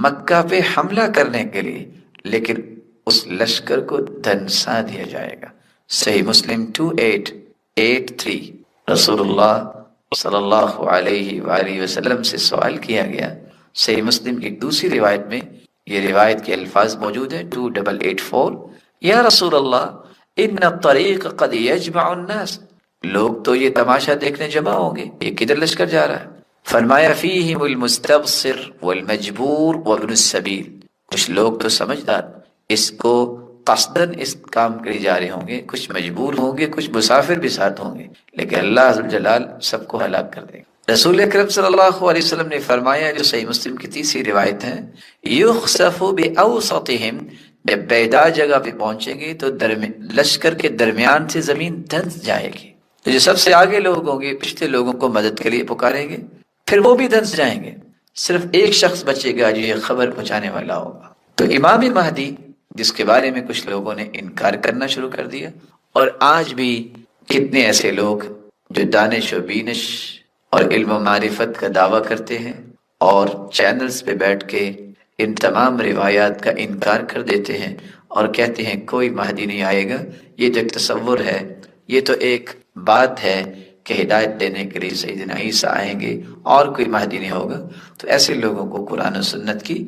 مکہ پہ حملہ کرنے کے لیے، لیکن اس لشکر کو دھنسا دیا جائے گا۔ صحیح مسلم 2883۔ رسول اللہ صلی اللہ علیہ وآلہ وسلم سے سوال کیا گیا، صحیح مسلم کی ایک دوسری روایت میں یہ روایت کے الفاظ موجود ہیں 2884، یا رسول اللہ ان الطریق قد یجمع الناس، لوگ تو یہ تماشا دیکھنے جمع ہوں گے، یہ کدھر لشکر جا رہا ہے؟ فرمایا فیہم المستبصر والمجبور وابن السبیل، کچھ لوگ تو سمجھدار اس کو قصدن اس کام کے لیے جا رہے ہوں گے، کچھ مجبور ہوں گے، کچھ مسافر بھی ساتھ ہوں گے، لیکن اللہ عز و جلال سب کو ہلاک کر دے گا۔ رسول اکرم صلی اللہ علیہ وسلم نے فرمایا جو صحیح مسلم کی تیسری روایت ہے، یخسف باوسطہم، جب بیدار جگہ پہ پہنچیں گے تو لشکر کے درمیان سے زمین دھنس جائے گی، تو جو سب سے آگے لوگ ہوں گے پچھلے لوگوں کو مدد کے لیے پکاریں گے، پھر وہ بھی دھنس جائیں گے، صرف ایک شخص بچے گا جو یہ خبر پہنچانے والا ہوگا۔ تو امام مہدی جس کے بارے میں کچھ لوگوں نے انکار کرنا شروع کر دیا، اور آج بھی کتنے ایسے لوگ جو دانش و بینش اور علم و معرفت کا دعویٰ کرتے ہیں اور چینلز پہ بیٹھ کے ان تمام روایات کا انکار کر دیتے ہیں اور کہتے ہیں کوئی مہدی نہیں آئے گا، یہ تو ایک تصور ہے، یہ تو ایک بات ہے کہ ہدایت دینے کے لیے سیدنا عیسیٰ آئیں گے اور کوئی مہدی نہیں ہوگا۔ تو ایسے لوگوں کو قرآن و سنت کی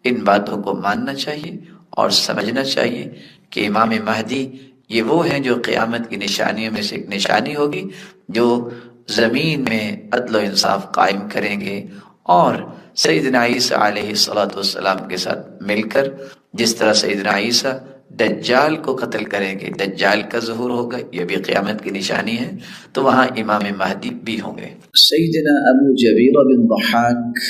ان باتوں کو ماننا چاہیے اور سمجھنا چاہیے کہ امام مہدی یہ وہ ہیں جو قیامت کی نشانیوں میں سے ایک نشانی ہوگی، جو زمین میں عدل و انصاف قائم کریں گے اور سیدنا عیسیٰ علیہ السلام کے ساتھ مل کر جس طرح سیدنا عیسیٰ دجال کو قتل کریں گے، دجال کا ظہور ہوگا، یہ بھی قیامت کی نشانی ہے، تو وہاں امام مہدی بھی ہوں گے۔ سیدنا ابو جبیرہ بن ضحاک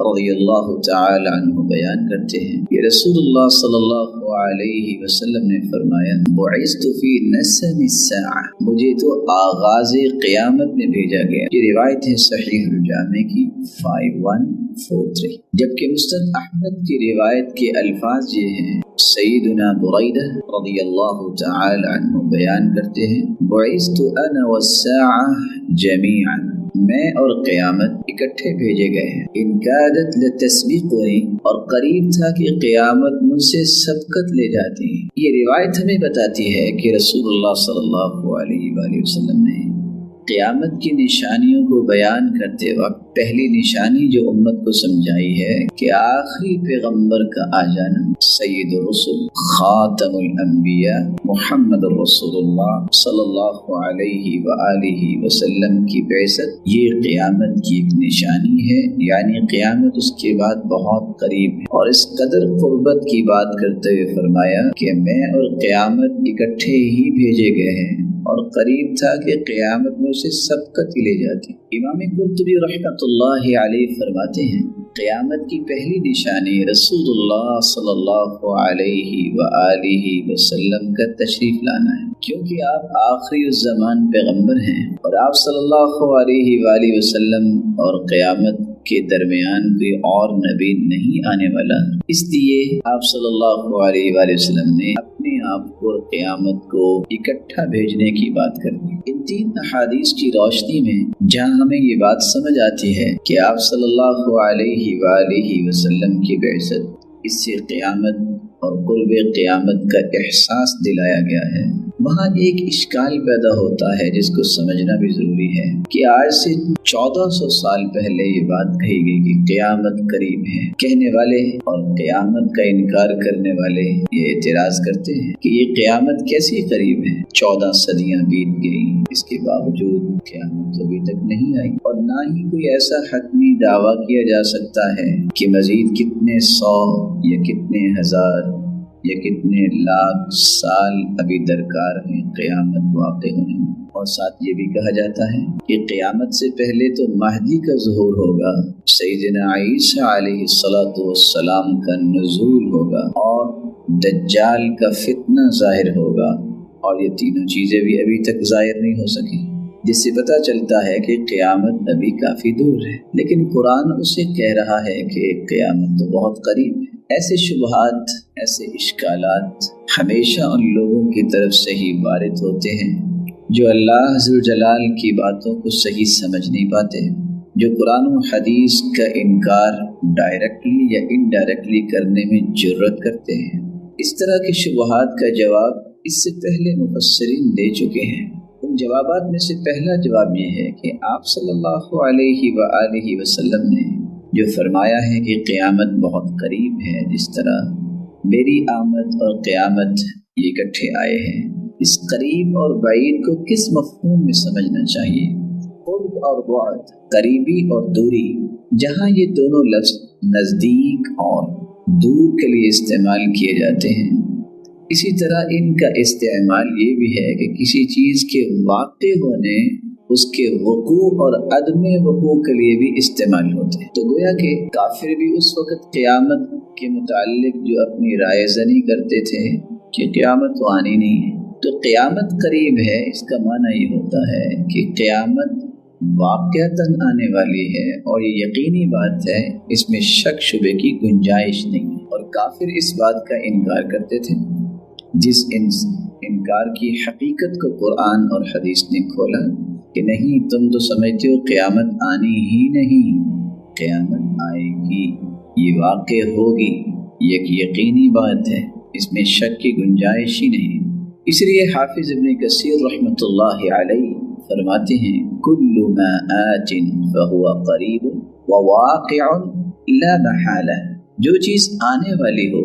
رضی اللہ تعالی عنہ بیان کرتے ہیں کہ رسول اللہ صلی اللہ علیہ وسلم نے فرمایا بعثت فی نسم الساعہ، مجھے تو آغاز قیامت میں بھیجا گیا۔ یہ روایت ہے صحیح الجامع کی 5143، جبکہ مسند احمد کی روایت کے الفاظ یہ ہیں۔ سیدنا بریدہ رضی اللہ تعالی عنہ بیان کرتے ہیں بعثت انا والساعہ جمیعا، میں اور قیامت اکٹھے بھیجے گئے ہیں۔ ان کادت لتسبقنی، اور قریب تھا کہ قیامت مجھ سے سبقت لے جاتی۔ یہ روایت ہمیں بتاتی ہے کہ رسول اللہ صلی اللہ علیہ وآلہ وسلم نے قیامت کی نشانیوں کو بیان کرتے وقت پہلی نشانی جو امت کو سمجھائی ہے کہ آخری پیغمبر کا آ جانا، سید الرسل خاتم الانبیاء محمد رسول اللہ صلی اللہ علیہ وآلہ وسلم کی بعثت، یہ قیامت کی ایک نشانی ہے، یعنی قیامت اس کے بعد بہت قریب ہے۔ اور اس قدر قربت کی بات کرتے ہوئے فرمایا کہ میں اور قیامت اکٹھے ہی بھیجے گئے ہیں اور قریب تھا کہ قیامت میں اسے سبقت لے جاتی۔ امام قرطبی رحمۃ اللہ علیہ فرماتے ہیں قیامت کی پہلی نشانی رسول اللہ صلی اللہ علیہ وآلہ وسلم کا تشریف لانا ہے، کیونکہ آپ آخری الزمان پیغمبر ہیں اور آپ صلی اللہ علیہ وآلہ وسلم اور قیامت کے درمیان کوئی اور نبی نہیں آنے والا، اس لیے آپ صلی اللہ علیہ وآلہ وسلم نے اپنے آپ کو قیامت کو اکٹھا بھیجنے کی بات کر دی۔ ان تین احادیث کی روشنی میں جہاں ہمیں یہ بات سمجھ آتی ہے کہ آپ صلی اللہ علیہ وآلہ وسلم کی بعثت، اس سے قیامت اور قرب قیامت کا احساس دلایا گیا ہے، وہاں ایک اشکال پیدا ہوتا ہے جس کو سمجھنا بھی ضروری ہے کہ آج سے 1400 سال پہلے یہ بات کہی گئی کہ قیامت قریب ہے۔ کہنے والے اور قیامت کا انکار کرنے والے یہ اعتراض کرتے ہیں کہ یہ قیامت کیسی قریب ہے، 14 صدیاں بیت گئی، اس کے باوجود قیامت ابھی تک نہیں آئی، اور نہ ہی کوئی ایسا حتمی دعویٰ کیا جا سکتا ہے کہ مزید کتنے 100 یا کتنے ہزار یا کتنے لاکھ سال ابھی درکار ہیں قیامت واقع ہونے میں۔ اور ساتھ یہ بھی کہا جاتا ہے کہ قیامت سے پہلے تو مہدی کا ظہور ہوگا، سیدنا عیسیٰ علیہ السلام کا نزول ہوگا اور دجال کا فتنہ ظاہر ہوگا، اور یہ تینوں چیزیں بھی ابھی تک ظاہر نہیں ہو سکی، جس سے پتہ چلتا ہے کہ قیامت ابھی کافی دور ہے، لیکن قرآن اسے کہہ رہا ہے کہ قیامت تو بہت قریب ہے۔ ایسے شبہات، ایسے اشکالات ہمیشہ ان لوگوں کی طرف سے ہی وارد ہوتے ہیں جو اللہ ذوالجلال کی باتوں کو صحیح سمجھ نہیں پاتے، جو قرآن و حدیث کا انکار ڈائریکٹلی یا انڈائریکٹلی کرنے میں جرأت کرتے ہیں۔ اس طرح کے شبہات کا جواب اس سے پہلے مفسرین دے چکے ہیں۔ ان جوابات میں سے پہلا جواب یہ ہے کہ آپ صلی اللہ علیہ وآلہ وسلم نے جو فرمایا ہے کہ قیامت بہت قریب ہے، جس طرح میری آمد اور قیامت یہ اکٹھے آئے ہیں، اس قریب اور بعید کو کس مفہوم میں سمجھنا چاہیے؟ قرب اور بعد، قریبی اور دوری، جہاں یہ دونوں لفظ نزدیک اور دور کے لیے استعمال کیے جاتے ہیں، اسی طرح ان کا استعمال یہ بھی ہے کہ کسی چیز کے واقع ہونے، اس کے وقوع اور عدم وقوع کے لیے بھی استعمال ہوتے ہیں۔ تو گویا کہ کافر بھی اس وقت قیامت کے متعلق جو اپنی رائے زنی کرتے تھے کہ قیامت تو آنی نہیں ہے، تو قیامت قریب ہے، اس کا معنی یہ ہوتا ہے کہ قیامت واقعتاً آنے والی ہے، اور یہ یقینی بات ہے، اس میں شک شبے کی گنجائش نہیں ہے۔ اور کافر اس بات کا انکار کرتے تھے، جس انکار کی حقیقت کو قرآن اور حدیث نے کھولا کہ نہیں، تم تو سمجھتے ہو قیامت آنی ہی نہیں، قیامت آئے گی۔ یہ واقع ہوگی، یہ ایک یقینی بات ہے، اس میں شک کی گنجائش ہی نہیں۔ اس لیے حافظ ابن کثیر رحمۃ اللہ علیہ فرماتے ہیں کل ما آت فهو قریب وواقع لا محالہ، جو چیز آنے والی ہو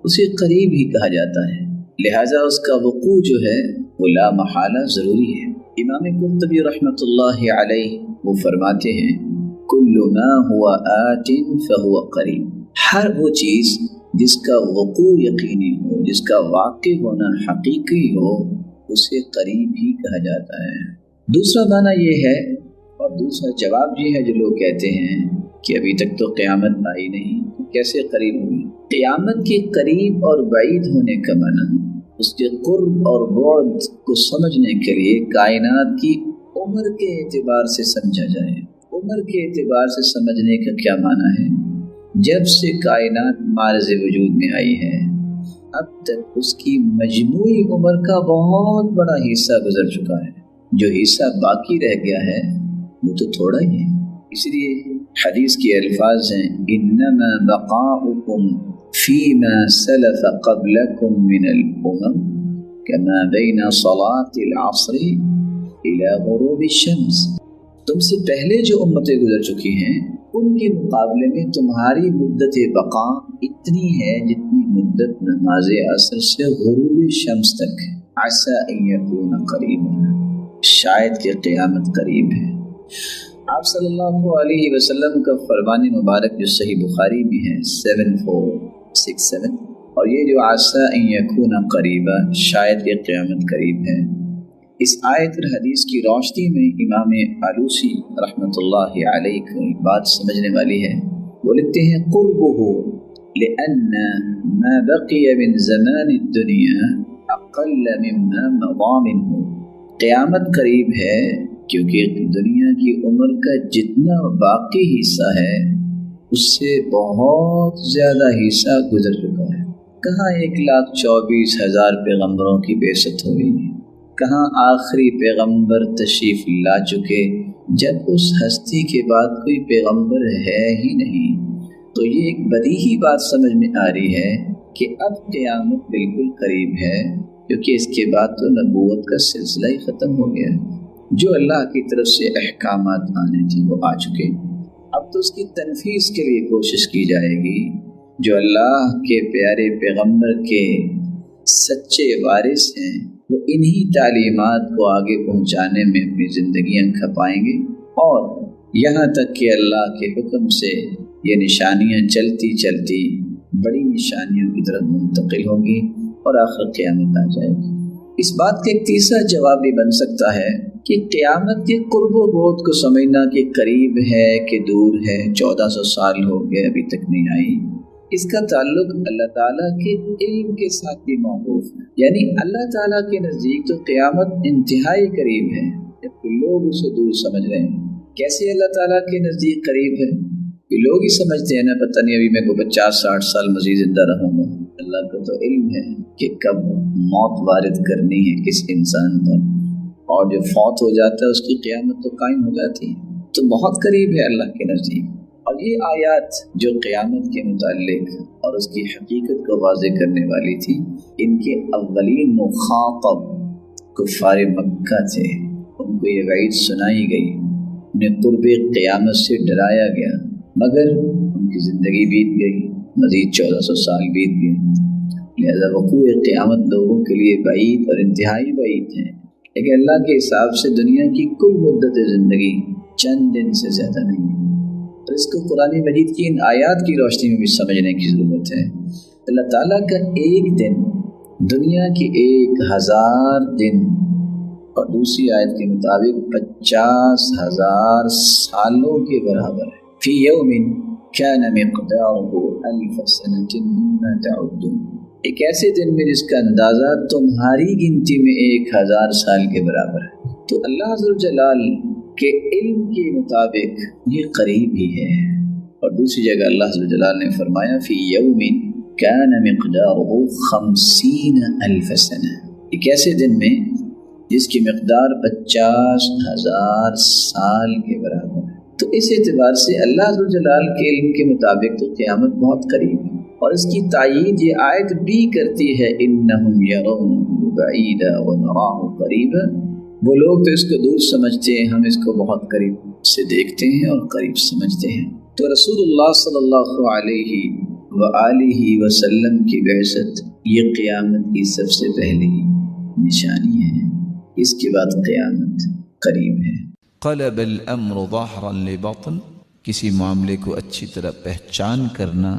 اسے قریب ہی کہا جاتا ہے، لہذا اس کا وقوع جو ہے وہ لا محالہ ضروری ہے۔ امام قرطبی رحمۃ اللہ علیہ وہ فرماتے ہیں کل ما هو آت فهو قریب، ہر وہ چیز جس کا وقوع یقینی ہو، جس کا واقع ہونا حقیقی ہو، اسے قریب ہی کہا جاتا ہے۔ دوسرا معنی یہ ہے اور دوسرا جواب یہ ہے جو لوگ کہتے ہیں کہ ابھی تک تو قیامت آئی نہیں، کیسے قریب ہوئی؟ قیامت کے قریب اور بعید ہونے کا معنی اس کے قرب اور بعد کو سمجھنے کے لیے کائنات کی عمر کے اعتبار سے سمجھا جائے۔ عمر کے اعتبار سے سمجھنے کا کیا معنی ہے؟ جب سے کائنات معرض وجود میں آئی ہے اب تک اس کی مجموعی عمر کا بہت بڑا حصہ گزر چکا ہے، جو حصہ باقی رہ گیا ہے وہ تو تھوڑا ہی ہے۔ اس لیے حدیث کے الفاظ ہیں انما بقاؤکم فیما سلف قبلکم من الامم کما بین صلاة العصر الى غروب الشمس، تم سے پہلے جو امتیں گزر چکی ہیں ان کے مقابلے میں تمہاری مدت بقا اتنی ہے جتنی مدت نماز عصر سے غروب شمس تک ہے۔ عسى ان يكون قریبا، شاید کہ قیامت قریب ہے۔ آپ صلی اللہ علیہ وسلم کا فرمان مبارک جو صحیح بخاری میں ہے 7467، اور یہ جو عسى ان يكون قریبا، شاید کہ قیامت قریب ہے، اس آیت اور حدیث کی روشنی میں امام آلوسی رحمۃ اللہ علیہ کی بات سمجھنے والی ہے۔ وہ لکھتے ہیں قربہ لأن ما بقی من زمان الدنیا اقل مما مضى منه، قیامت قریب ہے کیونکہ دنیا کی عمر کا جتنا باقی حصہ ہے اس سے بہت زیادہ حصہ گزر چکا ہے۔ کہاں 1,24,000 پیغمبروں کی بعثت ہوئی، کہاں آخری پیغمبر تشریف لا چکے، جب اس ہستی کے بعد کوئی پیغمبر ہے ہی نہیں، تو یہ ایک بدیہی بات سمجھ میں آ رہی ہے کہ اب قیامت بالکل قریب ہے، کیونکہ اس کے بعد تو نبوت کا سلسلہ ہی ختم ہو گیا، جو اللہ کی طرف سے احکامات آنے تھے وہ آ چکے، اب تو اس کی تنفیذ کے لیے کوشش کی جائے گی۔ جو اللہ کے پیارے پیغمبر کے سچے وارث ہیں وہ انہی تعلیمات کو آگے پہنچانے میں اپنی زندگیاں کھپائیں گے، اور یہاں تک کہ اللہ کے حکم سے یہ نشانیاں چلتی چلتی بڑی نشانیوں کی طرف منتقل ہوں گی اور آخر قیامت آ جائے گی۔ اس بات کا ایک تیسرا جواب بھی بن سکتا ہے کہ قیامت کے قرب و بعد کو سمجھنا کہ قریب ہے کہ دور ہے، 1400 سال ہو گئے ابھی تک نہیں آئی، اس کا تعلق اللہ تعالیٰ کے علم کے ساتھ بھی موقوف ہے، یعنی اللہ تعالیٰ کے نزدیک تو قیامت انتہائی قریب ہے، جبکہ لوگ اسے دور سمجھ رہے ہیں۔ کیسے اللہ تعالیٰ کے نزدیک قریب ہے؟ کہ لوگ ہی سمجھتے ہیں نا پتہ نہیں ابھی میں کو 50-60 سال مزید زندہ رہوں گا، اللہ کا تو علم ہے کہ کب موت وارد کرنی ہے کس انسان پر، اور جو فوت ہو جاتا ہے اس کی قیامت تو قائم ہو جاتی ہے، تو بہت قریب ہے اللہ کے نزدیک۔ اور یہ آیات جو قیامت کے متعلق اور اس کی حقیقت کو واضح کرنے والی تھی، ان کے اولین مخاطب کفار مکہ تھے، ان کو یہ وعید سنائی گئی، انہیں قرب قیامت سے ڈرایا گیا، مگر ان کی زندگی بیت گئی، مزید 1400 سال بیت گئے، لہذا وقوع قیامت لوگوں کے لیے بعید اور انتہائی بعید ہے، لیکن اللہ کے حساب سے دنیا کی کل مدت زندگی چند دن سے زیادہ نہیں ہے۔ تو اس کو قرآن مجید کی ان آیات کی روشنی میں بھی سمجھنے کی ضرورت ہے۔ اللہ تعالیٰ کا ایک دن دنیا کی 1000 دن، اور دوسری آیت کے مطابق 50,000 سالوں کے برابر ہے۔ فی یوم کان مقدارہ 1000 سنۃ مما تعدون، ایک ایسے دن میں جس کا اندازہ تمہاری گنتی میں 1000 سال کے برابر ہے۔ تو اللہ عز و جلال کے علم کے مطابق یہ قریب ہی ہے۔ اور دوسری جگہ اللہ عز و جلال نے فرمایا فی یوم کان مقدارہ 50,000 سنہ، ایک ایسے دن میں جس کی مقدار 50,000 سال کے برابر ہے۔ تو تو اس اعتبار سے اللہ ذو الجلال کے علم کے مطابق تو قیامت بہت قریب ہے، اور اس کی تائید یہ آیت بھی کرتی ہے انہم یرونه بعیدا ونراہ قریبا، وہ لوگ تو اس کو دور سمجھتے ہیں، ہم اس کو بہت قریب سے دیکھتے ہیں اور قریب سمجھتے ہیں۔ تو رسول اللہ صلی اللہ علیہ وآلہ وسلم کی بعثت یہ قیامت کی سب سے پہلی نشانی ہے، اس کے بعد قیامت قریب ہے۔ قلب الامر ظاہرا لبطن، کسی معاملے کو اچھی طرح پہچان کرنا،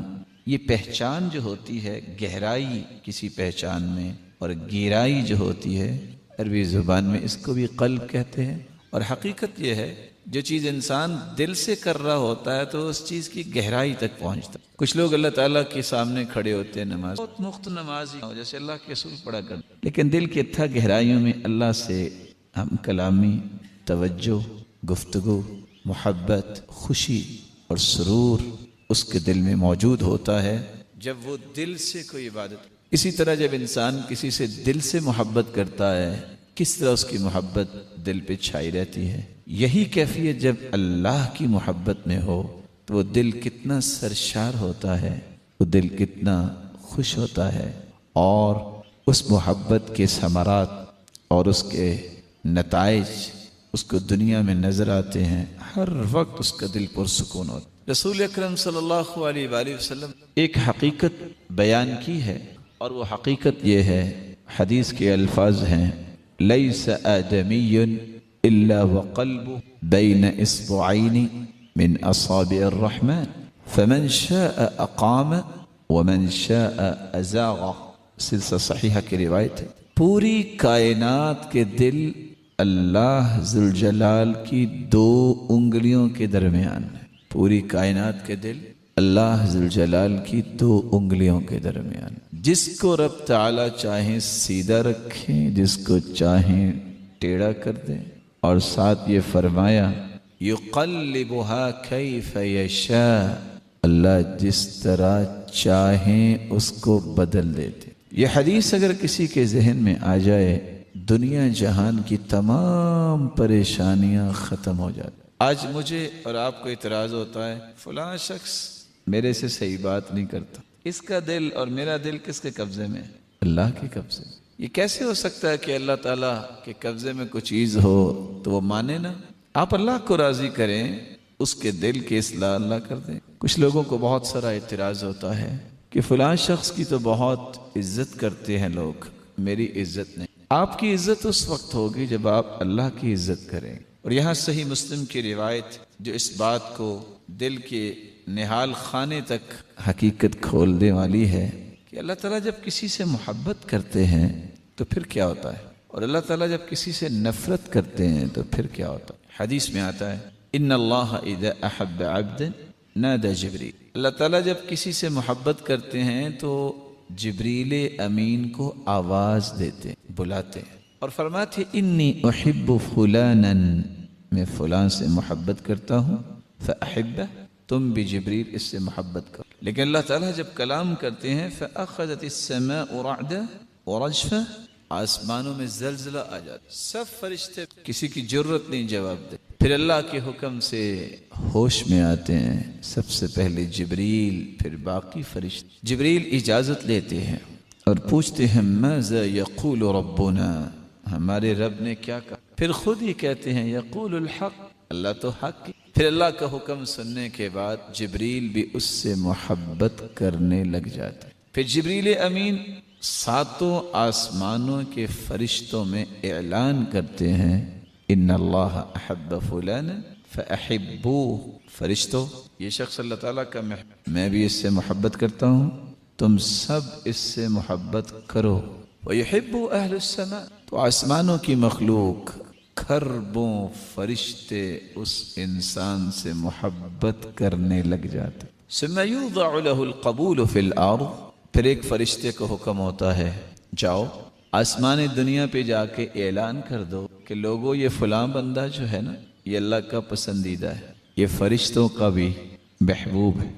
یہ پہچان جو ہوتی ہے گہرائی کسی پہچان میں، اور گہرائی جو ہوتی ہے عربی زبان میں اس کو بھی قلب کہتے ہیں، اور حقیقت یہ ہے جو چیز انسان دل سے کر رہا ہوتا ہے تو اس چیز کی گہرائی تک پہنچتا ہے۔ کچھ لوگ اللہ تعالیٰ کے سامنے کھڑے ہوتے ہیں، نماز بہت مخت نمازی ہو جیسے اللہ کے رسول پڑھا کرتے، لیکن دل کی اتھا گہرائیوں میں اللہ سے ہم کلامی، توجہ، گفتگو، محبت، خوشی اور سرور اس کے دل میں موجود ہوتا ہے جب وہ دل سے کوئی عبادت۔ اسی طرح جب انسان کسی سے دل سے محبت کرتا ہے کس طرح اس کی محبت دل پہ چھائی رہتی ہے، یہی کیفیت جب اللہ کی محبت میں ہو تو وہ دل کتنا سرشار ہوتا ہے، وہ دل کتنا خوش ہوتا ہے، اور اس محبت کے ثمرات اور اس کے نتائج اس کو دنیا میں نظر آتے ہیں، ہر وقت اس کا دل پرسکون ہوتا ہے۔ رسول اکرم صلی اللہ علیہ وآلہ وسلم ایک حقیقت بیان کی ہے، اور وہ حقیقت یہ ہے، حدیث کے الفاظ ہیں لیس آدمی الا وقلب بین اصبعین من اصابع الرحمن فمن شاء اقام ومن شاء ازاغ، سلسلہ صحیحہ کی روایت ہے۔ پوری کائنات کے دل اللہ ذوالجلال کی 2 انگلیوں کے درمیان ہے، پوری کائنات کے دل اللہ ذوالجلال کی 2 انگلیوں کے درمیان، جس کو رب تعالی چاہیں سیدھا رکھیں، جس کو چاہیں ٹیڑھا کر دیں، اور ساتھ یہ فرمایا یقلبها کیف یشاء، اللہ جس طرح چاہیں اس کو بدل دیتے۔ یہ حدیث اگر کسی کے ذہن میں آ جائے دنیا جہان کی تمام پریشانیاں ختم ہو جاتی۔ آج مجھے اور آپ کو اعتراض ہوتا ہے فلاں شخص میرے سے صحیح بات نہیں کرتا، اس کا دل اور میرا دل کس کے قبضے میں؟ اللہ کے قبضے میں۔ یہ کیسے ہو سکتا ہے کہ اللہ تعالیٰ کے قبضے میں کوئی چیز ہو تو وہ مانے نہ؟ آپ اللہ کو راضی کریں، اس کے دل کی اصلاح اللہ کر دیں۔ کچھ لوگوں کو بہت سارا اعتراض ہوتا ہے کہ فلاں شخص کی تو بہت عزت کرتے ہیں لوگ، میری عزت نہیں۔ آپ کی عزت اس وقت ہوگی جب آپ اللہ کی عزت کریں۔ اور یہاں صحیح مسلم کی روایت جو اس بات کو دل کے نہال خانے تک حقیقت کھولنے والی ہے کہ اللہ تعالیٰ جب کسی سے محبت کرتے ہیں تو پھر کیا ہوتا ہے، اور اللہ تعالیٰ جب کسی سے نفرت کرتے ہیں تو پھر کیا ہوتا ہے۔ حدیث میں آتا ہے ان اللہ اذا احب عبدا نادى جبریل، اللہ تعالیٰ جب کسی سے محبت کرتے ہیں تو جبریل امین کو آواز دیتے، بلاتے اور فرماتے انی احب فلانا، میں فلاں سے محبت کرتا ہوں، فاحبہ، تم بھی جبریل اس سے محبت کرو۔ لیکن اللہ تعالیٰ جب کلام کرتے ہیں فاخذت السماء رعدا ورجفا، آسمانوں میں زلزلہ آ جاتا، سب فرشتے کسی کی جرت نہیں جواب دے، پھر اللہ کے حکم سے ہوش میں آتے ہیں، سب سے پہلے جبریل، پھر باقی فرشتے۔ جبریل اجازت لیتے ہیں اور پوچھتے ہیں ماذا یقول ربنا، ہمارے رب نے کیا کہا؟ پھر خود ہی کہتے ہیں یقول الحق، اللہ تو حق کی۔ پھر اللہ کا حکم سننے کے بعد جبریل بھی اس سے محبت کرنے لگ جاتے، پھر جبریل امین 7 آسمانوں کے فرشتوں میں اعلان کرتے ہیں ان اللہ احب فلانا فاحبوه، فرشتوں یہ شخص اللہ تعالیٰ کا میں بھی اس سے محبت کرتا ہوں، تم سب اس سے محبت کرو۔ وَيُحِبُّ أَهْلُ السَّمَاءِ، تو آسمانوں کی مخلوق کھربوں فرشتے اس انسان سے محبت کرنے لگ جاتے۔ ثُمَّ يُوضَعُ لَهُ الْقَبُولُ فِي الْأَرْضِ، پھر ایک فرشتے کو حکم ہوتا ہے جاؤ آسمان دنیا پہ جا کے اعلان کر دو کہ لوگوں یہ فلاں بندہ جو ہے نا یہ اللہ کا پسندیدہ ہے، یہ فرشتوں کا بھی محبوب ہے،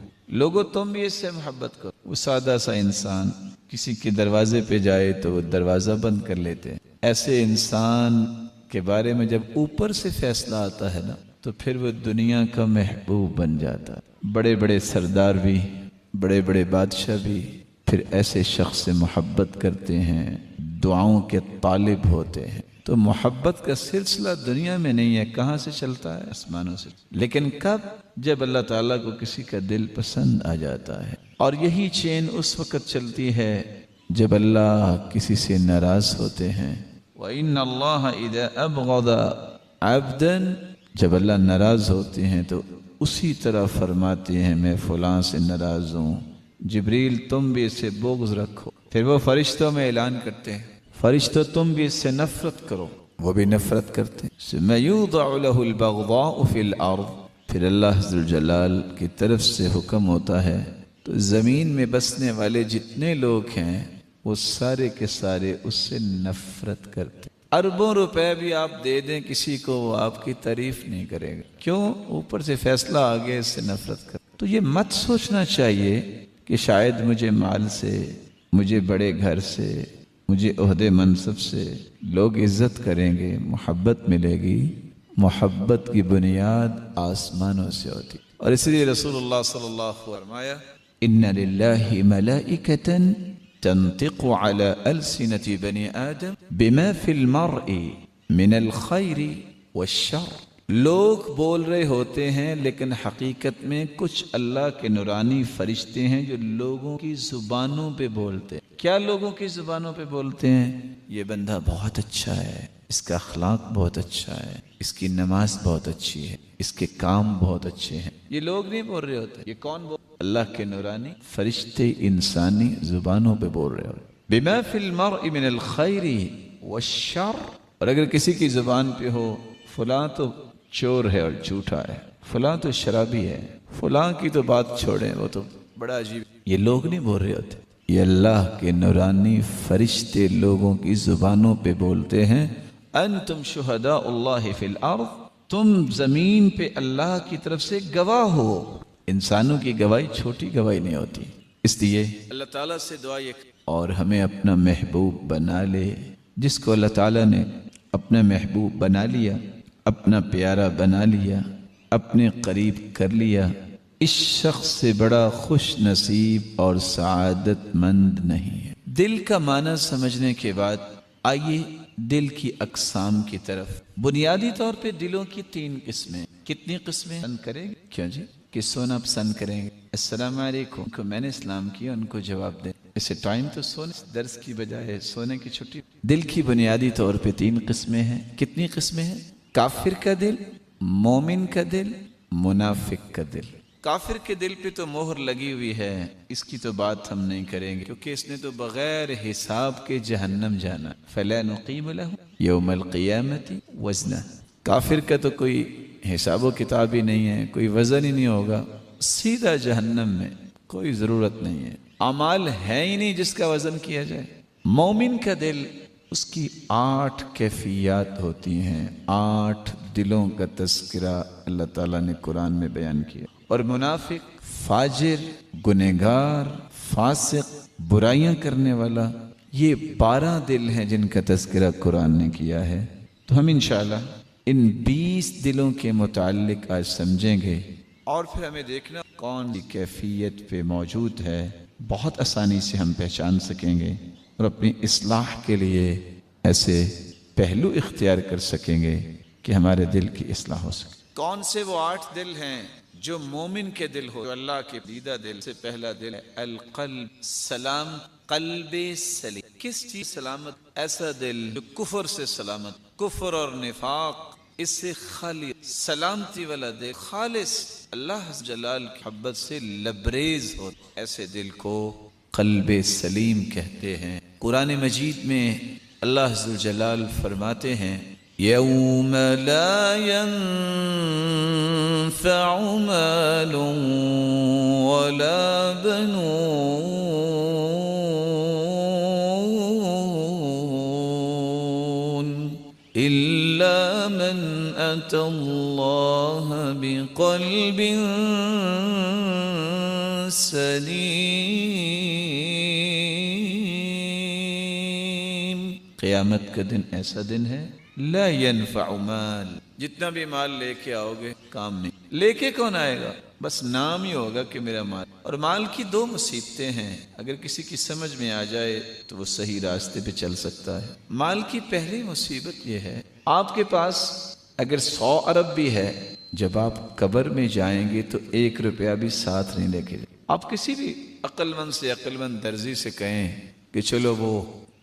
لوگوں تم بھی اس سے محبت کرو۔ وہ سادہ سا انسان کسی کے دروازے پہ جائے تو وہ دروازہ بند کر لیتے ہیں، ایسے انسان کے بارے میں جب اوپر سے فیصلہ آتا ہے نا تو پھر وہ دنیا کا محبوب بن جاتا ہے۔ بڑے بڑے سردار بھی، بڑے بڑے بادشاہ بھی پھر ایسے شخص سے محبت کرتے ہیں، دعاؤں کے طالب ہوتے ہیں۔ تو محبت کا سلسلہ دنیا میں نہیں ہے، کہاں سے چلتا ہے؟ آسمانوں سے۔ لیکن کب؟ جب اللہ تعالیٰ کو کسی کا دل پسند آ جاتا ہے، اور یہی چین اس وقت چلتی ہے جب اللہ کسی سے ناراض ہوتے ہیں۔ وَإِنَّ اللَّهَ إِذَا أَبْغَضَ عَبْدًا، جب اللہ ناراض ہوتے ہیں تو اسی طرح فرماتے ہیں میں فلاں سے ناراض ہوں، جبریل تم بھی اس سے بغض رکھو۔ پھر وہ فرشتوں میں اعلان کرتے ہیں فرشتوں تم بھی اس سے نفرت کرو، وہ بھی نفرت کرتے ہیں۔ ثم يوضع له البغضاء في الارض، پھر اللہ ذو الجلال کی طرف سے حکم ہوتا ہے تو زمین میں بسنے والے جتنے لوگ ہیں وہ سارے کے سارے اس سے نفرت کرتے۔ اربوں روپے بھی آپ دے دیں کسی کو، وہ آپ کی تعریف نہیں کرے گا۔ کیوں؟ اوپر سے فیصلہ آ گیا اس سے نفرت کر۔ تو یہ مت سوچنا چاہیے کہ شاید مجھے مال سے، مجھے بڑے گھر سے، مجھے عہدے منصب سے لوگ عزت کریں گے، محبت ملے گی۔ محبت کی بنیاد آسمانوں سے ہوتی، اور اس لیے رسول اللہ صلی اللہ علیہ وسلم فرمایا ان للہ ملائکۃ تنطق على ألسنة بني آدم بما في المرء من الخیر والشر، لوگ بول رہے ہوتے ہیں لیکن حقیقت میں کچھ اللہ کے نورانی فرشتے ہیں جو لوگوں کی زبانوں پہ بولتے ہیں۔ کیا لوگوں کی زبانوں پہ بولتے ہیں؟ یہ بندہ بہت اچھا ہے، اس کا اخلاق بہت اچھا ہے، اس کی نماز بہت اچھی ہے، اس کے کام بہت اچھے ہیں۔ یہ لوگ نہیں بول رہے ہوتے، یہ کون بول؟ اللہ کے نورانی فرشتے انسانی زبانوں پہ بول رہے ہوتے۔ بما فی المرء من الخیر والشر، اور اگر کسی کی زبان پہ ہو فلاں تو چور ہے اور جھوٹا ہے، فلاں تو شرابی ہے، فلاں کی تو بات چھوڑیں وہ تو بڑا عجیب، یہ لوگ نہیں بول رہے ہوتے، یہ اللہ کے نورانی فرشتے لوگوں کی زبانوں پہ بولتے ہیں۔ انتم شہداء اللہ فی الارض، تم زمین پہ اللہ کی طرف سے گواہ ہو۔ انسانوں کی گواہی چھوٹی گواہی نہیں ہوتی، اس لیے اللہ تعالیٰ سے دعا یہ اور ہمیں اپنا محبوب بنا لے۔ جس کو اللہ تعالیٰ نے اپنا محبوب بنا لیا، اپنا پیارا بنا لیا، اپنے قریب کر لیا، اس شخص سے بڑا خوش نصیب اور سعادت مند نہیں ہے۔ دل کا معنی سمجھنے کے بعد آئیے دل کی اقسام کی طرف۔ بنیادی طور پہ دلوں کی 3 قسمیں۔ کتنی قسمیں پسند کریں گے؟ کیوں جی؟ کس سونا پسند کریں گے؟ السلام علیکم کو میں نے اسلام کیا، ان کو جواب دیں۔ اسے ٹائم تو سونے درس کی بجائے سونے کی چھٹی۔ دل کی بنیادی طور پہ 3 قسمیں ہیں۔ کتنی قسمیں ہیں؟ کافر کا دل، مومن کا دل، منافق کا دل۔ کافر کے دل پہ تو مہر لگی ہوئی ہے، اس کی تو بات ہم نہیں کریں گے، کیونکہ اس نے تو بغیر حساب کے جہنم جانا۔ فَلَا نُقِيمُ لَهُ يَوْمَ الْقِيَامَةِ وَزْنًا، کافر کا تو کوئی حساب و کتاب ہی نہیں ہے، کوئی وزن ہی نہیں ہوگا، سیدھا جہنم میں، کوئی ضرورت نہیں ہے، اعمال ہے ہی نہیں جس کا وزن کیا جائے۔ مومن کا دل، اس کی 8 کیفیات ہوتی ہیں، 8 دلوں کا تذکرہ اللہ تعالیٰ نے قرآن میں بیان کیا۔ اور منافق، فاجر، گنہگار، فاسق، برائیاں کرنے والا، یہ 12 دل ہیں جن کا تذکرہ قرآن نے کیا ہے۔ تو ہم انشاءاللہ ان 20 دلوں کے متعلق آج سمجھیں گے، اور پھر ہمیں دیکھنا کون سی کیفیت پہ موجود ہے، بہت آسانی سے ہم پہچان سکیں گے اور اپنی اصلاح کے لیے ایسے پہلو اختیار کر سکیں گے کہ ہمارے دل کی اصلاح ہو سکے۔ کون سے وہ 8 دل ہیں جو مومن کے دل ہو، جو اللہ کے دیدہ دل سے پہلا دل ہے القلب، سلام، قلب سلیم۔ کس چیز سلامت؟ ایسا دل جو کفر سے سلامت، کفر اور نفاق اس سے خالی، سلامتی والا دل، خالص اللہ جلال کی محبت سے لبریز ہو، ایسے دل کو قلب سلیم کہتے ہیں۔ قرآن مجید میں اللہ ذو الجلال فرماتے ہیں یوم لا ينفع مال ولا بنون إلا من أتى الله بقلب سلیم۔ قیامت کا دن ایسا دن ہے لا ينفع مال، جتنا بھی مال لے کے آؤ گے کام نہیں. لے کے کون آئے گا؟ بس نام ہی ہوگا کہ میرا مال. اور مال کی دو مصیبتیں ہیں، اگر کسی کی سمجھ میں آ جائے تو وہ صحیح راستے پہ چل سکتا ہے. مال کی پہلی مصیبت یہ ہے، آپ کے پاس اگر 100 ارب بھی ہے، جب آپ قبر میں جائیں گے تو 1 روپیہ بھی ساتھ نہیں لے کے جائیں. آپ کسی بھی عقل مند سے عقل مند درزی سے کہیں کہ چلو وہ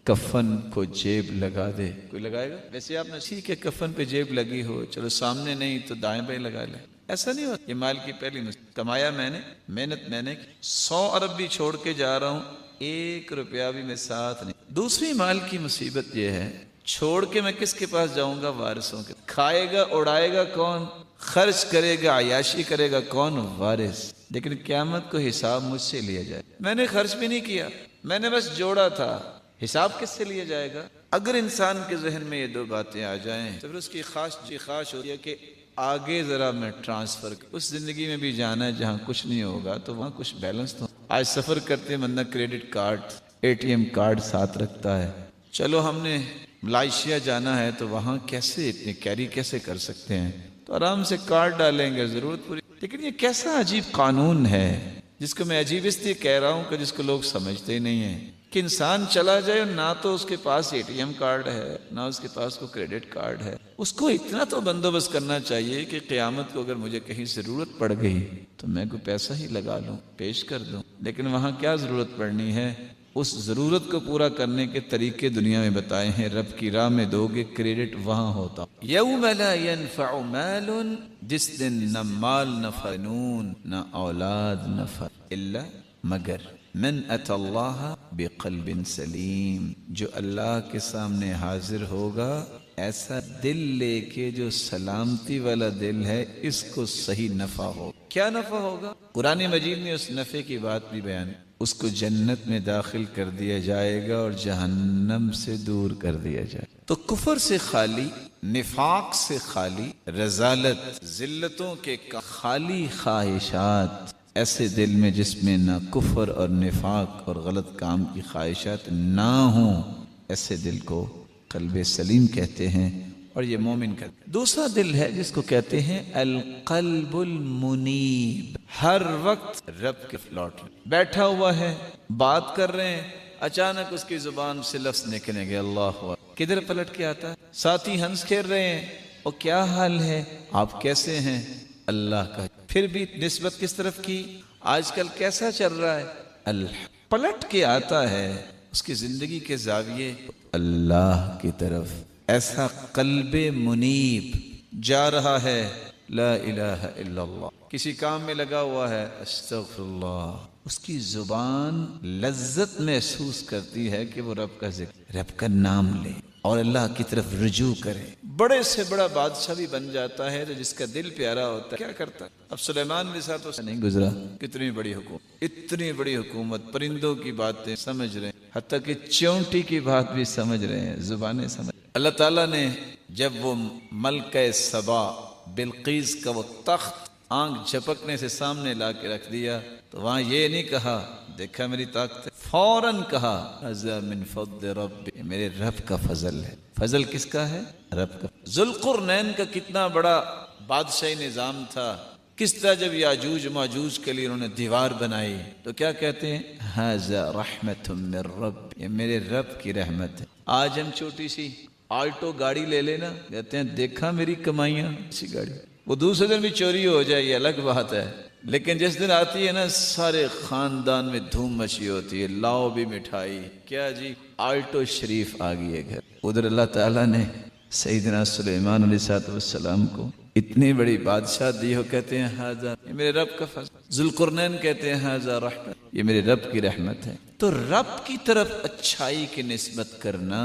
کفن کو جیب لگا دے، کوئی لگائے گا؟ ویسے آپ نے ٹھیک ہے کفن پہ جیب لگی ہو، چلو سامنے نہیں تو دائیں بائیں لگا لیں. ایسا نہیں ہوتا. یہ مال کی پہلی مصیبت. کمایا میں نے، محنت میں نے، 100 ارب بھی چھوڑ کے جا رہا ہوں، 1 روپیہ بھی میں ساتھ نہیں. دوسری مال کی مصیبت یہ ہے، چھوڑ کے میں کس کے پاس جاؤں گا؟ وارثوں کے. کھائے گا اڑائے گا کون؟ خرچ کرے گا عیاشی کرے گا کون؟ وارث. لیکن قیامت کو حساب مجھ سے لیا جائے. میں نے خرچ بھی نہیں کیا، میں نے بس جوڑا تھا. حساب کس سے لیا جائے گا؟ اگر انسان کے ذہن میں یہ دو باتیں آ جائیں تو پھر اس کی خواہش ہوتی ہے کہ آگے ذرا میں ٹرانسفر اس زندگی میں بھی جانا ہے جہاں کچھ نہیں ہوگا تو وہاں کچھ بیلنس تو. آج سفر کرتے بندہ کریڈٹ کارڈ ATM کارڈ ساتھ رکھتا ہے. چلو ہم نے ملائیشیا جانا ہے تو وہاں کیسے اتنے کیری کیسے کر سکتے ہیں؟ تو آرام سے کارڈ ڈالیں گے، ضرورت پوری. لیکن یہ کیسا عجیب قانون ہے جس کو میں عجیب اس لیے کہہ رہا ہوں کہ جس کو لوگ سمجھتے ہی نہیں ہیں کہ انسان چلا جائے نہ تو اس کے پاس ATM کارڈ ہے نہ اس کے پاس کوئی کریڈٹ کارڈ ہے. اس کو اتنا تو بندوبست کرنا چاہیے کہ قیامت کو اگر مجھے کہیں ضرورت پڑ گئی تو میں کوئی پیسہ ہی لگا لوں، پیش کر دوں. لیکن وہاں کیا ضرورت پڑنی ہے؟ اس ضرورت کو پورا کرنے کے طریقے دنیا میں بتائے ہیں. رب کی راہ میں دو گے کریڈٹ وہاں ہوتا. یوم لا ينفع مال، جس دن نہ مال نہ فنون نہ اولاد نہ الا مگر من اتى اللہ بقلب سلیم، جو اللہ کے سامنے حاضر ہوگا ایسا دل لے کے جو سلامتی والا دل ہے، اس کو صحیح نفع ہو. کیا نفع ہوگا؟ قرآن مجید نے اس نفع کی بات بھی بیان. اس کو جنت میں داخل کر دیا جائے گا اور جہنم سے دور کر دیا جائے گا. تو کفر سے خالی، نفاق سے خالی، رذالت ذلتوں کے خالی خواہشات، ایسے دل میں جس میں نہ کفر اور نفاق اور غلط کام کی خواہشات نہ ہوں، ایسے دل کو قلب سلیم کہتے ہیں. اور یہ مومن کا. دوسرا دل ہے جس کو کہتے ہیں القلب المنیب، ہر وقت رب کے لوٹ بیٹھا ہوا ہے، بات کر رہے ہیں، اچانک اس کی زبان سے لفظ نکلیں گے اللہ اکبر، کدھر پلٹ کے آتا ہے؟ ساتھی ہنس کھیل رہے ہیں، اور کیا حال ہے، آپ کیسے ہیں؟ اللہ کا. پھر بھی نسبت کس طرف کی؟ آج کل کیسا چل رہا ہے؟ اللہ. پلٹ کے آتا ہے اس کی زندگی کے زاویے اللہ کی طرف. ایسا قلب منیب جا رہا ہے لا الہ الا اللہ، کسی کام میں لگا ہوا ہے استغفر اللہ، اس کی زبان لذت محسوس کرتی ہے کہ وہ رب کا ذکر، رب کا نام لے اور اللہ کی طرف رجوع کرے. بڑے سے بڑا بادشاہ بھی بن جاتا ہے تو جس کا دل پیارا ہوتا ہے کیا کرتا ہے؟ اب سلیمان کے ساتھ تو نہیں گزرا. کتنی بڑی حکومت، اتنی بڑی حکومت، پرندوں کی باتیں سمجھ رہے ہیں، حتیٰ کہ چونٹی کی بات بھی سمجھ رہے ہیں، زبانیں سمجھ. اللہ تعالیٰ نے جب وہ ملکہ سبا بلقیس کا وہ تخت آنکھ جھپکنے سے سامنے لا کے رکھ دیا تو وہاں یہ نہیں کہا دیکھا میری طاقت ہے، فوراً کہا ھذا من فضل رب، میرے رب کا فضل ہے. فضل کس کا ہے؟ رب کا. ذوالقرنین کا کتنا بڑا بادشاہی نظام تھا، کس طرح جب یاجوج ماجوج کے لیے انہوں نے دیوار بنائی تو کیا کہتے ہیں؟ ھذا رحمت من رب، یہ میرے رب کی رحمت ہے. آج ہم چھوٹی سی آلٹو گاڑی لے لینا، کہتے ہیں دیکھا میری کمائیاں، اسی گاڑی. وہ دوسرے دن بھی چوری ہو جائے یہ الگ بات ہے، لیکن جس دن آتی ہے نا سارے خاندان میں دھوم مچی ہوتی ہے، لاؤ بھی مٹھائی، کیا جی آلٹو شریف آ گئی ہے گھر. ادھر اللہ تعالیٰ نے سیدنا سلیمان علیہ السلام کو اتنی بڑی بادشاہ دی ہو، کہتے ہیں ھذا، یہ میرے رب کا فضل. ذوالقرنین کہتے ہیں ھذا رحمت، یہ میرے رب کی رحمت ہے. تو رب کی طرف اچھائی کی نسبت کرنا،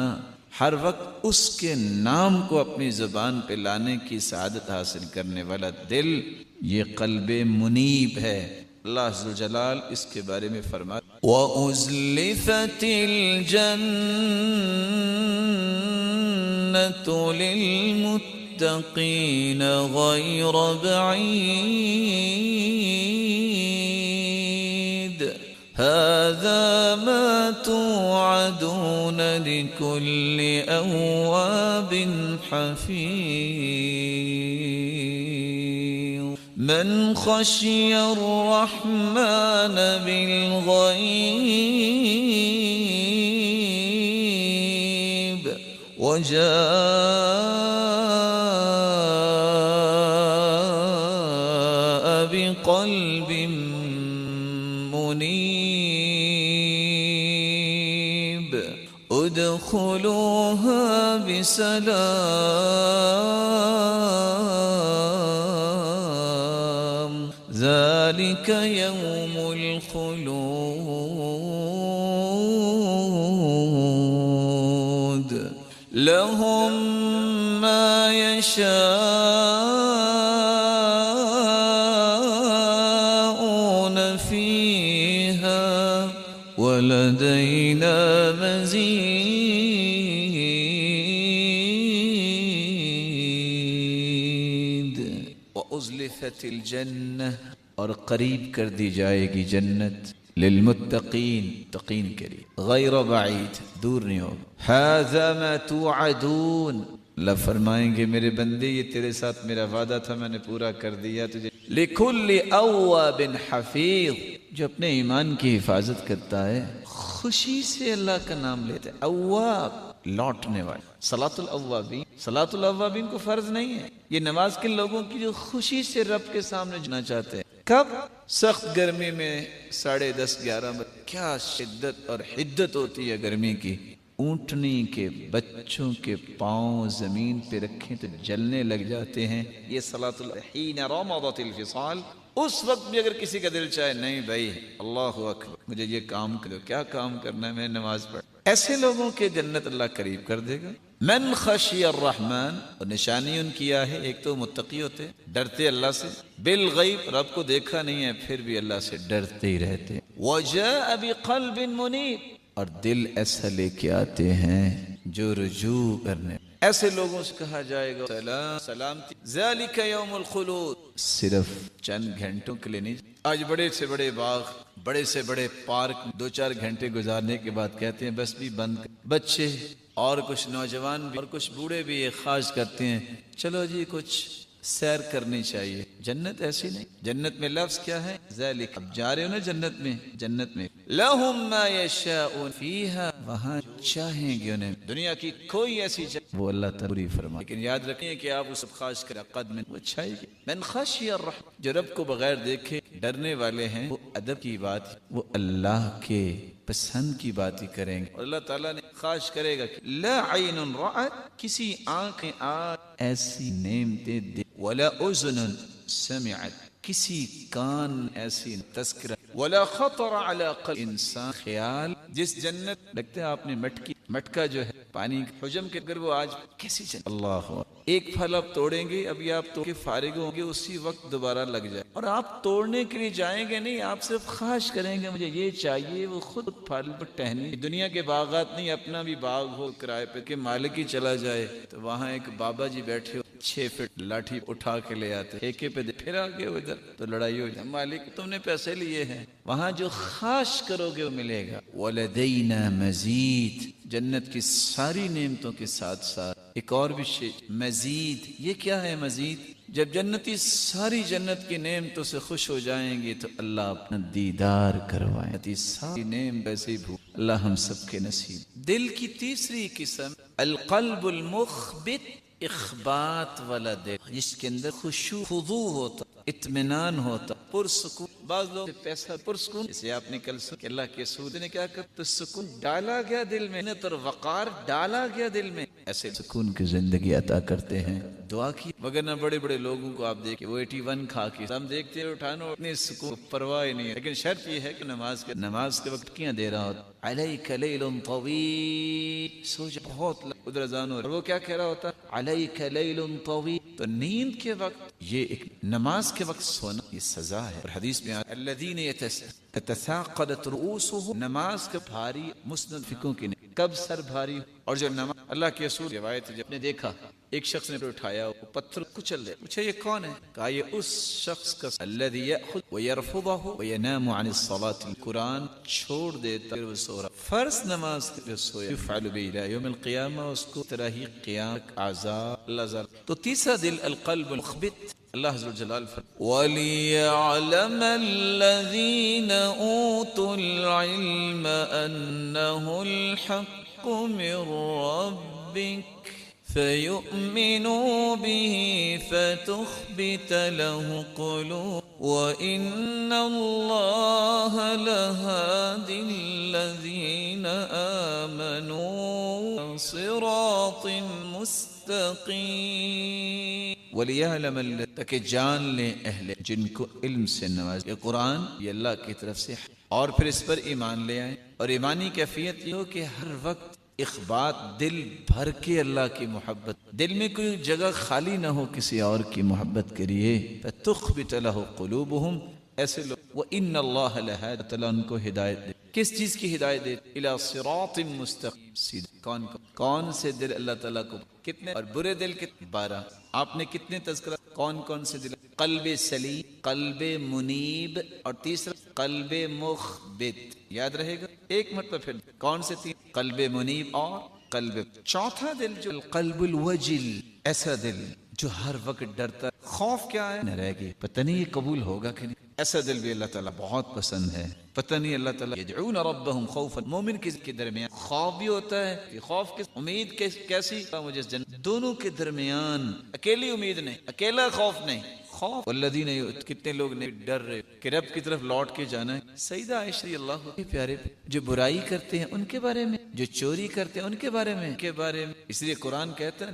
ہر وقت اس کے نام کو اپنی زبان پہ لانے کی سعادت حاصل کرنے والا دل، یہ قلب منیب ہے. اللہ عز و جلال اس کے بارے میں فرماتا وَأُزْلِفَتِ الْجَنَّةُ لِلْمُتَّقِينَ غَيْرَ بَعِيدٍ هَذَا مَا تُوعَدُونَ لكل أواب حفيظ من خشي الرحمن بالغيب وجاء بقلب منيب ادخلوها بسلام ذلك يوم الخلود لهم ما يشاءون فيها ولدينا مزيد وأزلفت الجنة اور قریب کر دی جائے گی جنت للمتقین تقین کے لیے غیر بعید دور نہیں ہوگا ھذا ما توعدون اللہ فرمائیں گے میرے بندے یہ تیرے ساتھ میرا وعدہ تھا میں نے پورا کر دیا تجھے لکل اواب حفیظ جو اپنے ایمان کی حفاظت کرتا ہے خوشی سے اللہ کا نام لیتے ہیں اواب لوٹنے والے صلاۃ الاوابین کو فرض نہیں ہے یہ نماز کے لوگوں کی جو خوشی سے رب کے سامنے جانا چاہتے ہیں کب سخت گرمی میں 10:30 11 بجے کیا شدت اور حدت ہوتی ہے گرمی کی اونٹنی کے بچوں کے پاؤں زمین پہ رکھیں تو جلنے لگ جاتے ہیں یہ صلاۃ حین رمضت الفصال اس وقت بھی اگر کسی کا دل چاہے نہیں بھائی اللہ اکبر مجھے یہ کام کرو کیا کام کرنا ہے میں نماز پڑھ ایسے لوگوں کے جنت اللہ قریب کر دے گا من خشی الرحمن اور نشانی ان کی ہے ایک تو متقی ہوتے ڈرتے اللہ سے بالغیب رب کو دیکھا نہیں ہے پھر بھی اللہ سے ڈرتے ہی رہتے وجاء بقلب منیب اور دل ایسا لے کے آتے ہیں جو رجوع کرنے ایسے لوگوں سے کہا جائے گا سلام سلامتی ذالک یوم الخلود صرف چند گھنٹوں کے لیے نہیں آج بڑے سے بڑے باغ بڑے سے بڑے پارک 2-4 گھنٹے گزارنے کے بعد کہتے ہیں بس بھی بند بچے اور کچھ نوجوان بھی اور کچھ بوڑھے بھی یہ خواہش کرتے ہیں چلو جی کچھ سیر کرنی چاہیے جنت ایسی نہیں جنت میں لفظ کیا ہے ذالک اب جا رہے ہو نا جنت میں لہم ما یشاءون فیہا وہاں چاہیں گے انہیں دنیا کی کوئی ایسی جگہ وہ اللہ تعالی پوری فرمائے لیکن یاد رکھیں کہ آپ اس خواہش کریں قد میں وہ چھائے گی من خشی الرحمن جو رب کو بغیر دیکھے ڈرنے والے ہیں وہ ادب کی بات وہ اللہ کے پسند کی بات ہی کریں گے اور اللہ تعالیٰ نے خواہش کرے گا کہ لا عین رأت کسی آنکھیں ایسی نعمتیں دے ولا اذن سمعت کسی کان ایسی تذکرہ ولا خطر على قلب انسان خیال جس جنت لگتا ہے آپ نے مٹکا جو ہے پانی حجم کے اگر وہ آج کیسی جنت اللہ ایک پھل آپ توڑیں گے ابھی آپ توڑ کے فارغ ہوں گے اسی وقت دوبارہ لگ جائے اور آپ توڑنے کے لیے جائیں گے نہیں آپ صرف خواہش کریں گے مجھے یہ چاہیے وہ خود پھل پر ٹہنی دنیا کے باغات نہیں اپنا بھی باغ ہو کرائے پہ کہ مالک ہی چلا جائے تو وہاں ایک بابا جی بیٹھے 6 فٹ لاٹھی اٹھا کے لے آتے ٹھیکے پہ پھر آگے ادھر تو لڑائی ہو جائے مالک تم نے پیسے لیے ہیں وہاں جو خواہش کرو گے وہ ملے گا ولدینا مزید جنت کی ساری نعمتوں کے ساتھ ساتھ ایک اور بھی شے مزید یہ کیا ہے مزید جب جنتی ساری جنت کی نعمتوں سے خوش ہو جائیں گے تو اللہ اپنا دیدار کروائے ساری نعمت ایسے ہی بھول اللہ ہم سب کے نصیب دل کی تیسری قسم القلب المخبت اخبات والا دل جس کے اندر خشوع خضوع ہوتا اطمینان ہوتا پرسکون بعض لوگ پیسہ پرسکون اسے آپ نے کل سن کہ اللہ کے سود نے کیا کر تو سکون ڈالا گیا دل میں اور وقار ڈالا گیا دل میں ایسے سکون کی زندگی عطا کرتے ہیں دعا کی وگرنہ بڑے بڑے لوگوں کو آپ دیکھیں وہ 81 کھا کے ہم دیکھتے ہیں اٹھانا اتنے سکون پرواہ نہیں ہے لیکن شرط یہ ہے کہ نماز کے وقت کیا دے رہا ہوتا علیک لیل طویل سوچ بہت ادھر اذان ہو رہا وہ کیا کہہ رہا ہوتا علیک لیل طویل تو نیند کے وقت یہ ایک نماز کے وقت سونا یہ سزا ہے اور حدیث میں الذین تتثاقلت رؤوسهم نماز کے بھاری مسند فکوں کی کب سر بھاری اور جو نماز اللہ کے رسول روایت جب نے دیکھا ایک شخص نے اٹھایا وہ پتھر کچل دے پوچھا یہ کون ہے کہا یہ اس شخص کا الذي ياخذ ويرفضه وينام عن الصلاه قرآن چھوڑ دیتا پھر وہ سو رہا فرض نماز پھر سویا يفعل به الى يوم القيامه اس کو طرح ہی قیامت عذاب اللہ زال تو تیسرا دل القلب المخبت اللہ عز وجل وَلِيَعْلَمَ الَّذِينَ أُوتُوا الْعِلْمَ أَنَّهُ الْحَقُّ مِنْ رَبِّكَ فَيُؤْمِنُوا بِهِ فَتُخْبِتَ لَهُ قُلُوبُهُمْ وَإِنَّ اللَّهَ لَهَادِ الَّذِينَ آمَنُوا صِرَاطٍ مُسْتَقِيمٍ وَلِيَعْلَمَ تاکہ جان لیں اہل جن کو علم سے نواز یہ قرآن یہ اللہ کی طرف سے اور پھر اس پر ایمان لے آئیں اور ایمانی کیفیت یہ ہو کہ ہر وقت اخبات دل بھر کے اللہ کی محبت دل میں کوئی جگہ خالی نہ ہو کسی اور کی محبت کے لیے فَتُخْبِتَ لَهُ قُلُوبُهُمْ ایسے لوگ وَإِنَّ اللَّهَ لَهَادِ تعالیٰ ان کو ہدایت دے کس چیز کی ہدایت دے الى صراط مستقیم سیدھے کون سے دل اللہ تعالیٰ کو کتنے اور برے دل کتنے 12 آپ نے کتنے تذکرہ کون سے دل قلب سلیم قلب منیب اور تیسرا قلب مخبت یاد رہے گا ایک مرتبہ پھر کون سے تین قلب منیب اور قلب چوتھا دل جو قلب الوجل ایسا دل جو ہر وقت ڈرتا خوف کیا ہے نہ رہے گی پتہ نہیں یہ قبول ہوگا کہ نہیں ایسا دل بھی اللہ تعالیٰ بہت پسند ہے پتہ نہیں اللہ تعالیٰ یدعون ربهم خوفا مومن کے درمیان خوف بھی ہوتا ہے کہ خوف کی امید کیسی مجھے جنت دونوں کے درمیان اکیلی امید نہیں اکیلا خوف نہیں خوف والذین کتنے لوگ نے ڈر رہے کہ رب کی طرف لوٹ کے جانا ہے سیدہ عائشہ رضی اللہ پیارے جو برائی کرتے ہیں ان کے بارے میں جو چوری کرتے ہیں ان کے بارے میں اس لیے قرآن کہتا ہے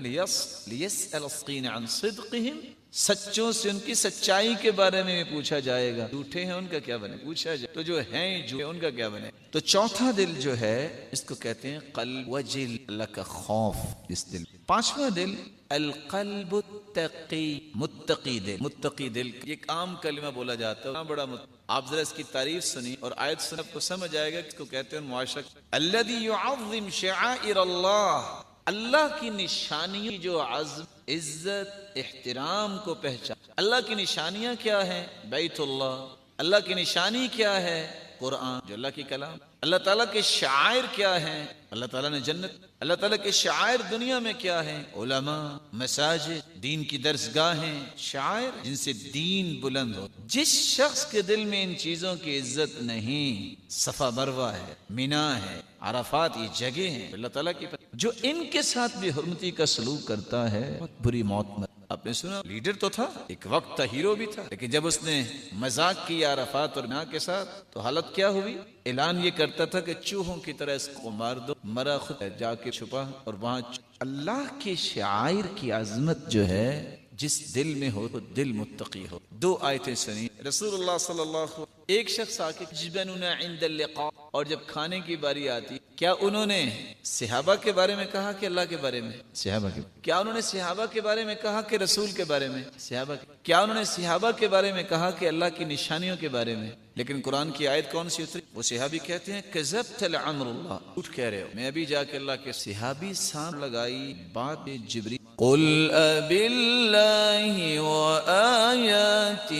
لیسأل الصدقین عن صدقہم سچوں سے ان کی سچائی کے بارے میں پوچھا جائے گا جھوٹے ہیں ان کا کیا بنے پوچھا جائے تو جو ہیں جھوٹے ان کا کیا بنے تو چوتھا دل جو ہے اس کو کہتے ہیں قلب وجل اللہ کا خوف اس دل پانچواں دل القلب التقی متقی دل ایک عام کلمہ بولا جاتا ہے بڑا آپ ذرا اس کی تعریف سنی اور آیت سن آپ کو سمجھ آئے گا اس کو کہتے ہیں معاشرہ الذی یعظم شعائر اللہ اللہ کی نشانیوں جو عزم عزت احترام کو پہچان اللہ کی نشانیاں کیا ہیں بیت اللہ اللہ کی نشانی کیا ہے قرآن جو اللہ کی کلام اللہ تعالیٰ کے شعائر کیا ہیں اللہ تعالیٰ نے جنت اللہ تعالیٰ کے شعائر دنیا میں کیا ہیں علماء مساجد دین کی درسگاہیں شعائر جن سے دین بلند ہو جس شخص کے دل میں ان چیزوں کی عزت نہیں صفا مروہ ہے مینا ہے عرفات یہ جگہ ہیں اللہ تعالیٰ کی جو ان کے ساتھ بھی حرمتی کا سلوک کرتا ہے بہت بری موت میں آپ نے سنا لیڈر تو تھا ایک وقت تھا ہیرو بھی تھا لیکن جب اس نے مذاق کیا عرفات اور مینا کے ساتھ تو حالت کیا ہوئی اعلان یہ کرتا تھا کہ چوہوں کی طرح اس کو مار دو مرا خود جا کے چھپا اور وہاں اللہ کے شعائر کی عظمت جو ہے جس دل میں ہو وہ دل متقی ہو دو آیتیں سنی رسول اللہ صلی اللہ علیہ وسلم ایک شخص آکے جبننا عند اللقاء اور جب کھانے کی باری آتی کیا انہوں نے صحابہ کے بارے میں کہا کہ اللہ کے بارے میں صحابہ کے کیا انہوں نے صحابہ کے بارے میں کہا کہ رسول کے بارے میں صحابہ کیا انہوں نے صحابہ کے بارے میں کہا کہ اللہ کی نشانیوں کے بارے میں لیکن قرآن کی آیت کون سی اتری وہ صحابی کہتے ہیں کذبت لعمر اللہ اٹھ کہہ رہے ہو میں ابھی جا کے اللہ کے صحابی سام لگائی بات جبری قل باللہ وآیاتہ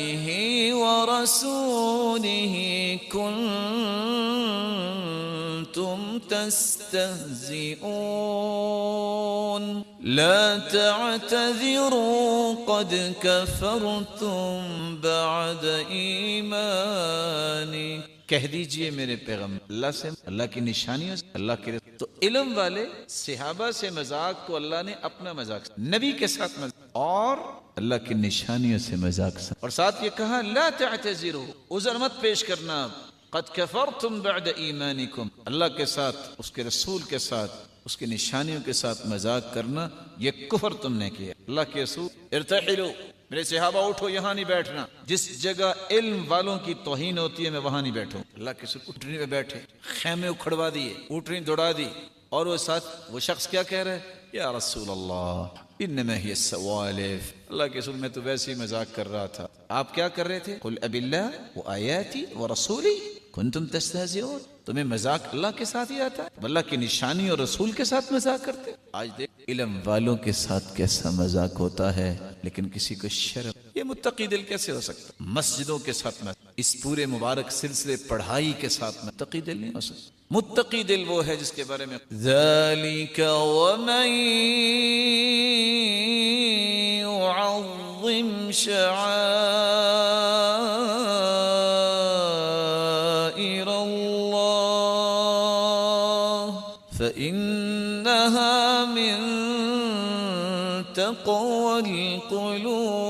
ورسولہ کنتم تستہزئون لا تعتذروا قد کفرتم بعد ایمانکم کہہ دیجئے میرے پیغمبر اللہ سے اللہ کی نشانیوں سے اللہ کے تو علم والے صحابہ سے مذاق کو اللہ نے اپنا مذاق نبی کے ساتھ مذاق اور اللہ کی نشانیوں سے مذاق اور ساتھ یہ کہا لا تعتذروا عذر مت پیش کرنا قد کفرتم بعد ایمانکم اللہ کے ساتھ اس کے رسول کے ساتھ اس کی نشانیوں کے ساتھ مذاق کرنا یہ کفر تم نے کیا اللہ کے رسول ارتحلوا میرے صحابہ اٹھو یہاں نہیں بیٹھنا جس جگہ علم والوں کی توہین ہوتی ہے میں وہاں نہیں بیٹھوں اللہ کے رسول اٹھنے میں بیٹھے خیمے اکھڑوا دیے اٹھنی دوڑا دی اور وہ ساتھ وہ شخص کیا کہہ رہا ہے یا رسول اللہ انما ہی السوالف اللہ کے رسول میں تو ویسے ہی مذاق کر رہا تھا آپ کیا کر رہے تھے قل اب اللہ وآیاتی ورسولی کنتم تستہزئون تمہیں مذاق اللہ کے ساتھ ہی آتا ہے؟ اللہ کی نشانی اور رسول کے ساتھ مذاق کرتے؟ آج دیکھ علم والوں کے ساتھ کیسا مذاق ہوتا ہے، لیکن کسی کو شرم، یہ متقی دل کیسے ہو سکتا؟ مسجدوں کے ساتھ اس پورے مبارک سلسلے پڑھائی کے ساتھ متقی دل نہیں ہو سکتا۔ متقی دل وہ ہے جس کے بارے میں ذَلِكَ وَمَن يُعَظِّمْ شَعَائِرَ اللَّهِ فَإِنَّهَا مِن تَقْوَى الْقُلُوبِ۔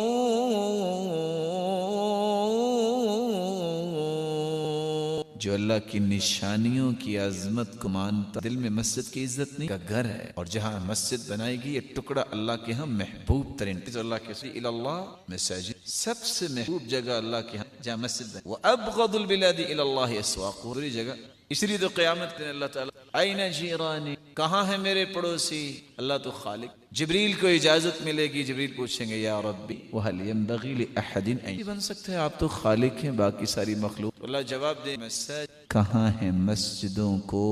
جو اللہ کی نشانیوں کی عظمت کو مانتا، دل میں مسجد کی عزت نہیں کا گھر ہے، اور جہاں مسجد بنائے گی یہ ٹکڑا اللہ کے ہاں محبوب ترین، اللہ کے اللہ مساجد، سب سے محبوب جگہ اللہ کے ہاں جہاں مسجد بنے۔ وَأَبْغَضُ الْبِلَادِ إِلَى اللَّهِ أَسْوَاقُهُ، دوسری جگہ اس لیے تو قیامت کے اللہ تعالیٰ أَيْنَ جِيرَانِي، کہاں ہے میرے پڑوسی؟ اللہ تو خالق، جبریل کو اجازت ملے گی، جبریل پوچھیں گے یا ربی وَهَلْ يَنبَغِي لِأَحَدٍ أَن بن سکتا ہے، آپ تو خالق ہیں، باقی ساری مخلوق۔ اللہ جواب دے مساجد کہاں ہیں مسجدوں کو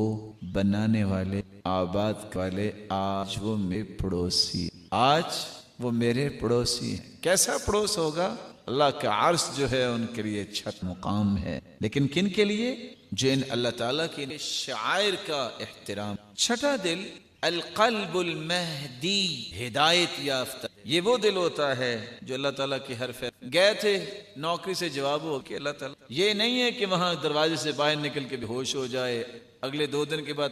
بنانے والے، آباد والے، آج وہ میرے پڑوسی، آج وہ میرے پڑوسی ہیں۔ کیسا پڑوس ہوگا؟ اللہ کا عرش جو ہے ان کے لیے چھت مقام ہے، لیکن کن کے لیے؟ جو ان اللہ تعالیٰ کی شعائر کا احترام۔ چھٹا دل القلب المہدی، ہدایت یافتہ، یہ وہ دل ہوتا ہے جو اللہ تعالیٰ کی ہر فیصلے گئے تھے نوکری سے جواب ہو کہ اللہ تعالیٰ، یہ نہیں ہے کہ وہاں دروازے سے باہر نکل کے بے ہوش ہو جائے، اگلے 2 دن کے بعد